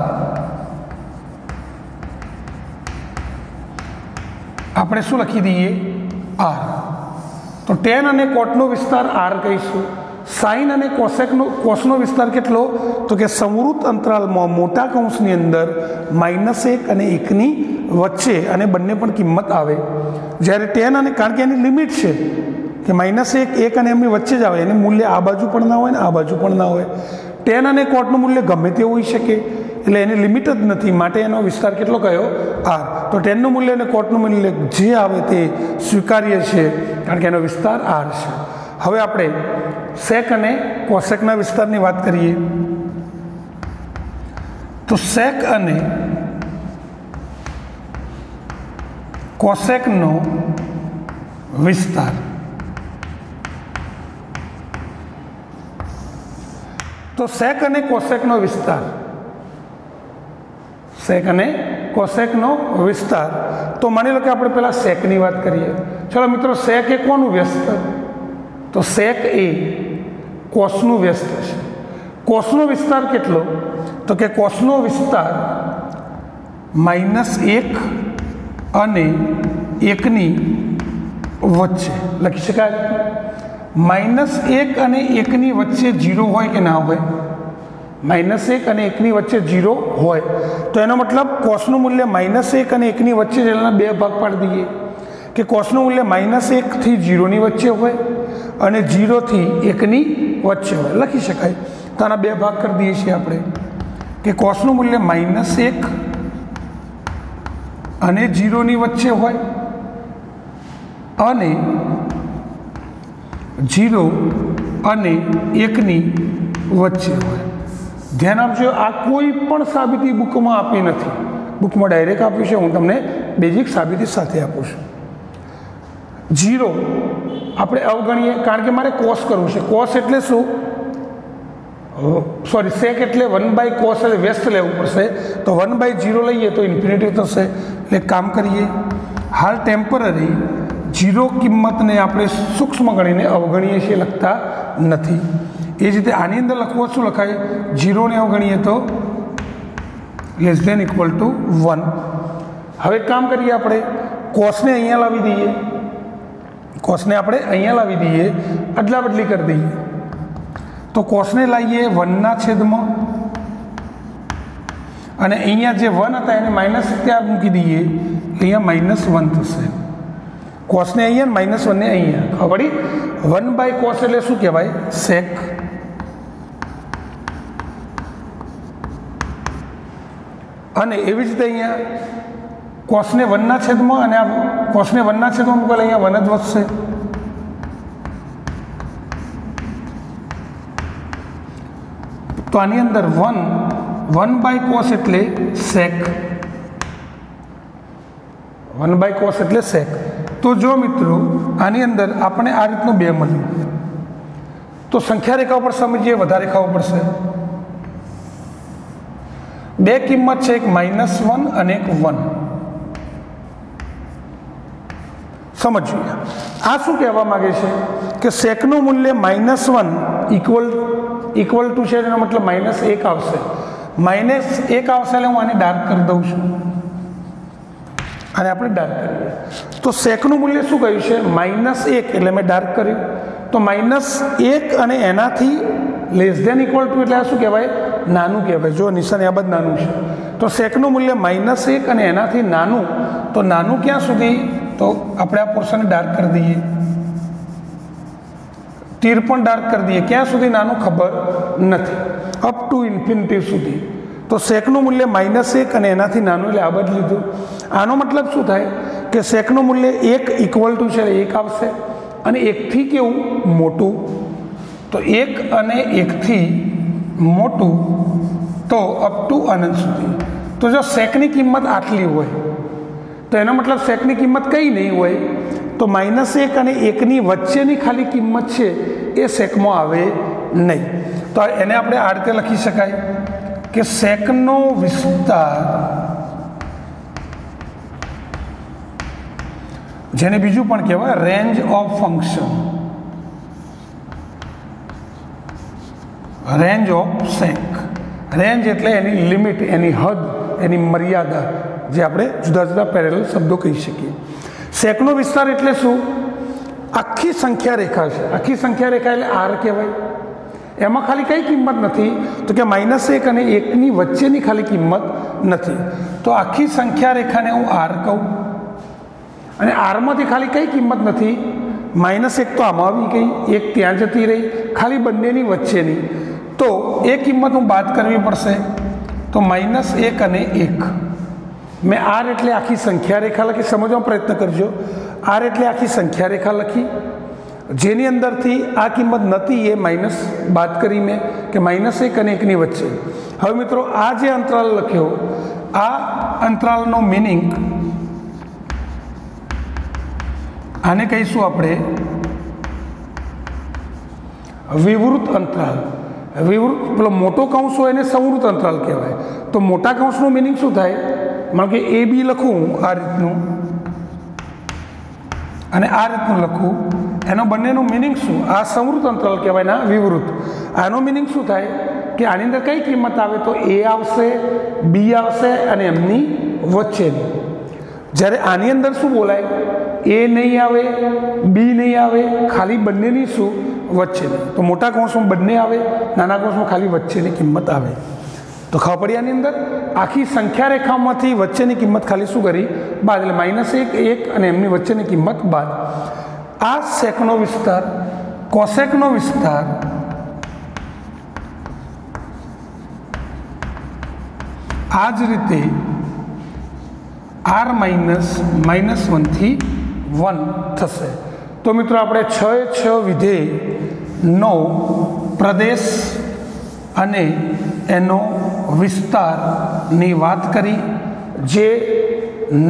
S1: આપણે શું લખી દઈએ? r. તો tan અને cotનો વિસ્તાર r કહીશું. સાઇન અને કોસનો વિસ્તાર કેટલો? તો કે સમૃદ્ધ અંતરાલમાં મોટા કૌંસની અંદર -1 અને 1ની વચ્ચે, અને બંને પણ કિંમત આવે. જ્યારે tan અને, કારણ કે એની લિમિટ છે કે -1, 1 અને એમની વચ્ચે જ આવે, એનું મૂલ્ય આ બાજુ પણ ના હોય ને આ બાજુ પણ ના હોય. tan અને cotનું મૂલ્ય ગમે તે હોઈ શકે, એટલે એની લિમિટ જ નથી. માટે એનો વિસ્તાર કેટલો કયો? r. તો tanનું મૂલ્ય અને cotનું મૂલ્ય જે આવે તે સ્વીકાર્ય છે, કારણ કે એનો વિસ્તાર r છે. હવે આપણે સેક અને કોસેકના વિસ્તારની વાત કરીએ તો સેક અને કોસેકનો વિસ્તાર, તો સેક અને કોસેકનો વિસ્તાર, સેક અને કોસેકનો વિસ્તાર, તો માની લો કે આપણે પહેલા સેકની વાત કરીએ. ચલો મિત્રો, સેક એ કોનું વ્યસ્ત? તો સેક એ કોસનું વ્યસ્ત છે. કોસનો વિસ્તાર કેટલો? તો કે કોસનો વિસ્તાર -1 અને 1ની વચ્ચે લખી શકાય. -1 અને 1ની વચ્ચે 0 હોય કે ના હોય? -1 અને 1ની વચ્ચે 0 હોય તો એનો મતલબ કોસનું મૂલ્ય -1 અને 1ની વચ્ચે એના બે ભાગ પાડી દઈએ કે કોસનું મૂલ્ય -1 થી 0ની વચ્ચે હોય અને 0 થી 1ની વચ્ચે હોય. લખી શકાય. તો આના બે ભાગ કરી દઈએ છીએ આપણે કે કોસનું મૂલ્ય -1 અને 0ની વચ્ચે હોય અને 0 અને 1ની વચ્ચે હોય. ધ્યાન આપજો, આ કોઈ પણ સાબિતી બુકમાં આપી નથી. બુકમાં ડાયરેક્ટ આપ્યું છે, હું તમને બેઝિક સાબિતી સાથે આપું છું. 0 આપણે અવગણીએ કારણ કે મારે કોસ કરવું છે. કોસ એટલે શું? સોરી, સેક એટલે 1/cos એટલે વ્યસ્ત લેવું પડશે. તો 1/0 લઈએ તો ઇન્ફિનિટી થશે. એટલે કામ કરીએ, હાલ ટેમ્પરરી 0 કિંમતને આપણે સૂક્ષ્મ ગણીને અવગણીએ છીએ, લખતા નથી. એ જ રીતે આની અંદર લખવું શું લખાય? 0ને અવગણીએ તો <=1. હવે કામ કરીએ, આપણે કોસને અહીંયા લાવી દઈએ. કોસને આપણે અહીંયા લાવી દઈએ, અદલા બદલી કરી દઈએ. તો કોસને લાવીએ 1/, અને અહીંયા જે 1 હતા એને માઇનસ ત્યાં મૂકી દઈએ, અહીંયા -1 થશે. કોસને અહીંયા ને -1ને અહીંયા. ખબર પડી? 1/cos એટલે શું કહેવાય? સેક. અને એવી જ રીતે અહીંયા કોસને 1/, અને આ કોસને 1/, મૂકેલ અહીંયા 1 જ વધશે. તો આની અંદર 1/cos એટલે સેક. 1/cos એટલે સેક. તો જો મિત્રો આની અંદર આપણે આ રીતનું 2 મળ્યું, તો સંખ્યા રેખા ઉપર સમજીએ, વધારે રેખાઓ પડશે. 2 કિંમત છે, એક -1 અને એક 1. સમજજો, આ શું કહેવા માંગે છે કે સેકનું મૂલ્ય -1 ઇક્વલ ટુ છે, એનો મતલબ -1 આવશે. -1 આવશે એટલે હું આને ડાર્ક કરી દઉં છું, અને આપણે ડાર્ક કરીએ. તો સેકનું મૂલ્ય શું કહ્યું છે? -1 એટલે મેં ડાર્ક કર્યું. તો -1 અને એનાથી <== એટલે આ શું કહેવાય? નાનું કહેવાય. જો નિશાન આ બધું નાનું છે. તો સેકનું મૂલ્ય -1 અને એનાથી નાનું. તો નાનું ક્યાં સુધી? તો આપણે આ પોર્શનને ડાર્ક કરી દઈએ, તીર પણ ડાર્ક કરી દઈએ. ક્યાં સુધી નાનું ખબર નથી, અપ ટુ ઇન્ફિનિટી સુધી. તો સેકનું મૂલ્ય -1 અને એનાથી નાનું, એટલે આ બધું લીધું. આનો મતલબ શું થાય કે સેકનું મૂલ્ય 1 = છે, 1 આવશે. અને 1થી કેવું? મોટું. તો 1 અને 1થી મોટું, તો અપ ટુ અનંત સુધી. તો જો સેકની કિંમત આટલી હોય તો એનો મતલબ સેકની કિંમત કંઈ નહીં હોય, તો -1 અને 1ની વચ્ચેની ખાલી કિંમત છે એ સેકમાં આવે નહીં. તો એને આપણે આ રીતે લખી શકાય કે સેકનો વિસ્તાર, જેને બીજું પણ કહેવાય range of function, range of sec. Range એટલે એની લિમિટ, એની હદ, એની મર્યાદા, જે આપણે જુદા જુદા પેરેલલ શબ્દો કહી શકીએ. સેકનો વિસ્તાર એટલે શું? આખી સંખ્યા રેખા છે. આખી સંખ્યા રેખા એટલે R કહેવાય. એમાં ખાલી કઈ કિંમત નથી? તો કે -1 અને 1ની વચ્ચેની ખાલી કિંમત નથી. તો આખી સંખ્યા રેખાને હું R કહું. અને આરમાંથી ખાલી કઈ કિંમત નથી? -1 તો આમાં આવી ગઈ, 1 ત્યાં જતી રહી, ખાલી બંનેની વચ્ચેની. તો એ કિંમત હું બાદ કરવી પડશે. તો -1 અને 1. મેં R એટલે આખી સંખ્યા રેખા લખી, સમજવાનો પ્રયત્ન કરજો. R એટલે આખી સંખ્યા રેખા લખી. જેની અંદરથી આ કિંમત નથી એ માઇનસ બાદ કરી મેં કે -1 અને 1ની વચ્ચે. હવે મિત્રો આ જે અંતરાલ લખ્યો આ અંતરાલનો મિનિંગ આને કહીશું આપણે વિવૃત અંતરાલ. વિવૃત પેલો મોટો કૌંસ હોય એને સંવૃત અંતરાલ કહેવાય. તો મોટા કૌંસનું મિનિંગ શું થાય? માનો કે AB લખું આ રીતનું અને આ રીતનું લખું, એનો બંનેનું મિનિંગ શું? આ સંવૃત અંતરાલ કહેવાય ને વિવૃત. આનો મિનિંગ શું થાય કે આની અંદર કઈ કિંમત આવે તો A આવશે, B આવશે અને એમની વચ્ચેની. જ્યારે આની અંદર શું બોલાય? A નહીં આવે, B નહીં આવે, ખાલી બંનેની શું? વચ્ચેની. તો મોટા કૌંસમાં બંને આવે, નાના કૌંસમાં ખાલી વચ્ચેની કિંમત આવે. તો ખબર પડી આની અંદર આખી સંખ્યા રેખામાંથી વચ્ચેની કિંમત ખાલી શું કરી? બાદ. એટલે -1, 1 અને એમની વચ્ચેની કિંમત બાદ. આ સેકનો વિસ્તાર, કોસેકનો વિસ્તાર આ જ રીતે r -1 થી 1 થશે. તો મિત્રો આપણે 6 વિધેયનો પ્રદેશ અને એનો વિસ્તારની વાત કરી જે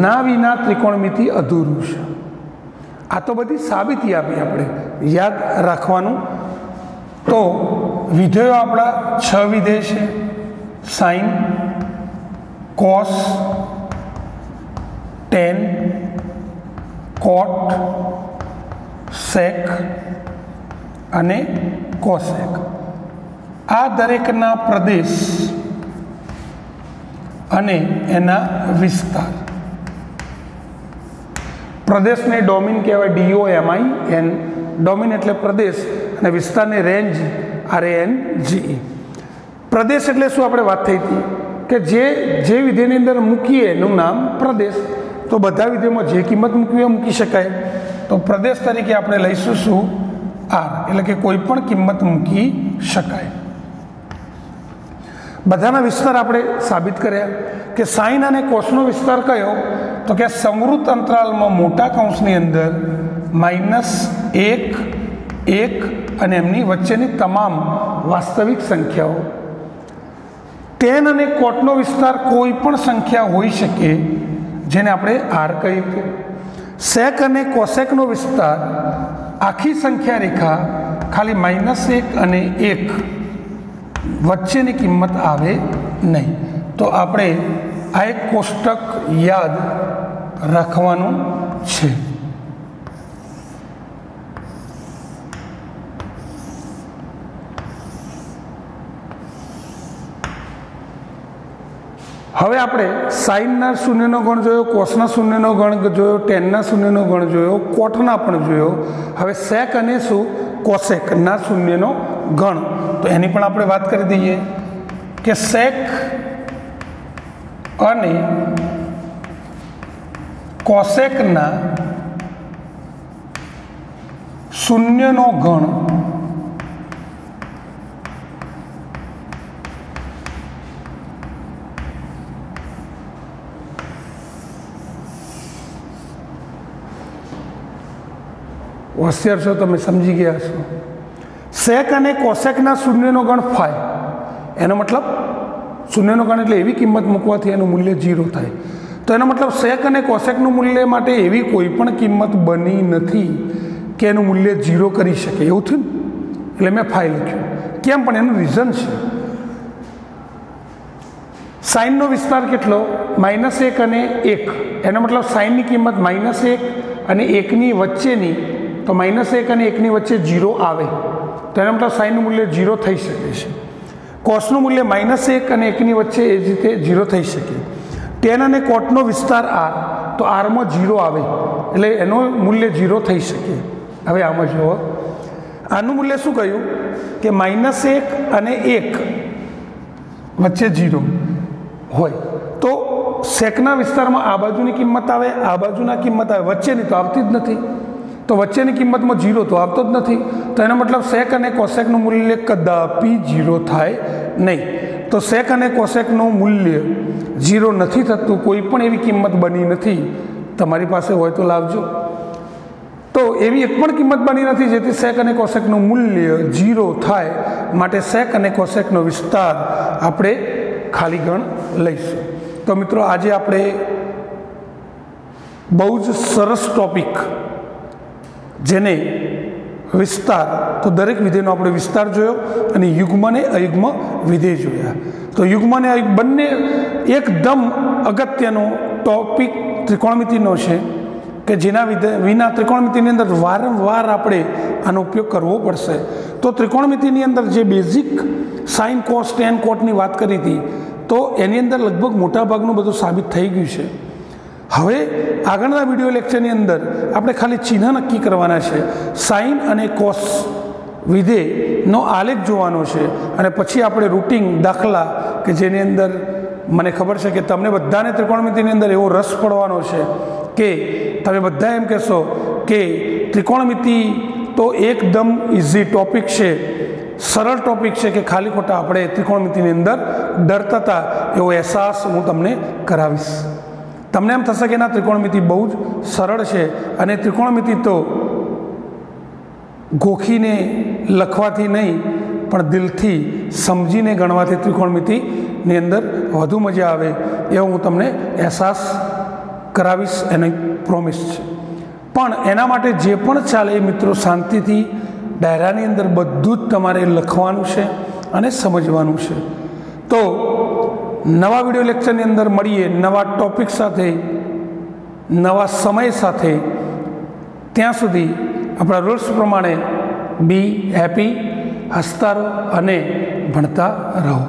S1: ના વિના ત્રિકોણમિતિ અધૂરું છે. આ તો બધી સાબિતી આપી આપણે, યાદ રાખવાનું. તો વિધેયો આપણા 6 વિધેય છે: સાઇન, કોસ, ટેન, કોટ, સેક અને કોસેક. આ દરેકના પ્રદેશ અને એના વિસ્તાર. પ્રદેશને ડોમિન કહેવાય, DOMIN. ડોમિન એટલે પ્રદેશ અને વિસ્તારને રેન્જ, RANGE. પ્રદેશ એટલે શું? આપણે વાત થઈ હતી કે જે વિધેયની અંદર મૂકીએ એનું નામ પ્રદેશ. તો બધા વિધેયમાં જે કિંમત મૂકવી એ મૂકી શકાય. તો પ્રદેશ તરીકે આપણે લઈશું શું? R. એટલે કે કોઈ પણ કિંમત મૂકી શકાય. બધાના વિસ્તાર આપણે સાબિત કર્યા કે સાઇન અને કોસનો વિસ્તાર કયો? તો કે સંવૃત અંતરાલમાં મોટા કૌંસની અંદર -1, 1 અને એમની વચ્ચેની તમામ વાસ્તવિક સંખ્યાઓ. ટેન અને કોટનો વિસ્તાર કોઈ પણ સંખ્યા હોઈ શકે જેને આપણે R કહીએ. સેક અને કોસેકનો વિસ્તાર આખી સંખ્યા રેખા ખાલી -1 અને 1 વચ્ચેની કિંમત આવે નહીં. તો આપણે આ એક કોષ્ટક યાદ રાખવાનું છે. હવે આપણે સાઇનના શૂન્યનો ગણ જોયો, કોસના શૂન્યનો ગણ જોયો, ટેનના શૂન્યનો ગણ જોયો, કોટના પણ જોયો. હવે સેક અને શું? કોસેકના શૂન્યનો ગણ. તો એની પણ આપણે વાત કરી દઈએ કે સેક અને કોસેકના શૂન્યનો ગણ હોશિયાર છો તમે, સમજી ગયા છો. સેક અને કોસેકના શૂન્યનો ગણ 5. એનો મતલબ શૂન્યનો ગણ એટલે એવી કિંમત મૂકવાથી એનું મૂલ્ય 0 થાય. તો એનો મતલબ સેક અને કોસેકનું મૂલ્ય માટે એવી કોઈ પણ કિંમત બની નથી કે એનું મૂલ્ય 0 કરી શકે. એવું થયું ને? એટલે મેં 5 લખ્યું. કેમ? પણ એનું રીઝન છે. સાઇનનો વિસ્તાર કેટલો? -1 અને 1. એનો મતલબ સાઇનની કિંમત -1 અને 1ની વચ્ચેની. તો -1 અને 1ની વચ્ચે 0 આવે તો એનો મતલબ સાઇનનું મૂલ્ય 0 થઈ શકે છે. કોસનું મૂલ્ય -1 અને 1ની વચ્ચે એ જ રીતે 0 થઈ શકે. ટેન અને કોટનો વિસ્તાર R, તો Rમાં 0 આવે એટલે એનું મૂલ્ય 0 થઈ શકે. હવે આમાં જુઓ, આનું મૂલ્ય શું કહ્યું કે -1 અને 1 વચ્ચે 0 હોય તો સેકના વિસ્તારમાં આ બાજુની કિંમત આવે, આ બાજુના કિંમત આવે, વચ્ચેની તો આવતી જ નથી. તો વચ્ચેની કિંમતમાં 0 તો આવતો જ નથી. તો એનો મતલબ સેક અને કોસેકનું મૂલ્ય કદાપી 0 થાય નહીં. તો સેક અને કોસેકનું મૂલ્ય 0 નથી થતું. કોઈ પણ એવી કિંમત બની નથી. તમારી પાસે હોય તો લાવજો. તો એવી એક પણ કિંમત બની નથી જેથી સેક અને કોસેકનું મૂલ્ય 0 થાય, માટે સેક અને કોસેકનો વિસ્તાર આપણે ખાલી ગણ લઈશું. તો મિત્રો આજે આપણે બહુ જ સરસ ટોપિક, જેને વિસ્તાર, તો દરેક વિધેયનો આપણે વિસ્તાર જોયો અને યુગ્મ અને અયુગ્મ વિધેય જોયા. તો યુગ્મ અને અયુગ્મ બંને એકદમ અગત્યનો ટોપિક ત્રિકોણમિતિનો છે કે જેના વિના ત્રિકોણમિતિની અંદર વારંવાર આપણે આનો ઉપયોગ કરવો પડશે. તો ત્રિકોણમિતિની અંદર જે બેઝિક સાઇન કોસ ટેન કોટની વાત કરી હતી, તો એની અંદર લગભગ મોટાભાગનું બધું સાબિત થઈ ગયું છે. હવે આગળના વિડીયો લેક્ચરની અંદર આપણે ખાલી ચિહ્ન નક્કી કરવાના છે, સાઇન અને કોસ વિધેયનો આલેખ જોવાનો છે, અને પછી આપણે રૂટિંગ દાખલા કે જેની અંદર મને ખબર છે કે તમને બધાને ત્રિકોણમિતિની અંદર એવો રસ પડવાનો છે કે તમે બધા એમ કહેશો કે ત્રિકોણમિતિ તો એકદમ ઇઝી ટોપિક છે, સરળ ટોપિક છે, કે ખાલી ખોટા આપણે ત્રિકોણમિતિની અંદર ડરતા હતા એવો અહેસાસ હું તમને કરાવીશ. તમને એમ થશે કે ના, ત્રિકોણમિતિ બહુ જ સરળ છે, અને ત્રિકોણમિતિ તો ગોખીને લખવાથી નહીં પણ દિલથી સમજીને ગણવાથી ત્રિકોણમિતિની અંદર વધુ મજા આવે એવો હું તમને અહેસાસ કરાવીશ, એની પ્રોમિસ છે. પણ એના માટે જે પણ ચાલે એ મિત્રો શાંતિથી ડાયરાની અંદર બધું જ તમારે લખવાનું છે અને સમજવાનું છે. તો નવા વિડીયો લેક્ચરની અંદર મળીએ, નવા ટોપિક સાથે, નવા સમય સાથે. ત્યાં સુધી આપણા રૂલ્સ પ્રમાણે બી હેપી, હસતા રહો અને ભણતા રહો.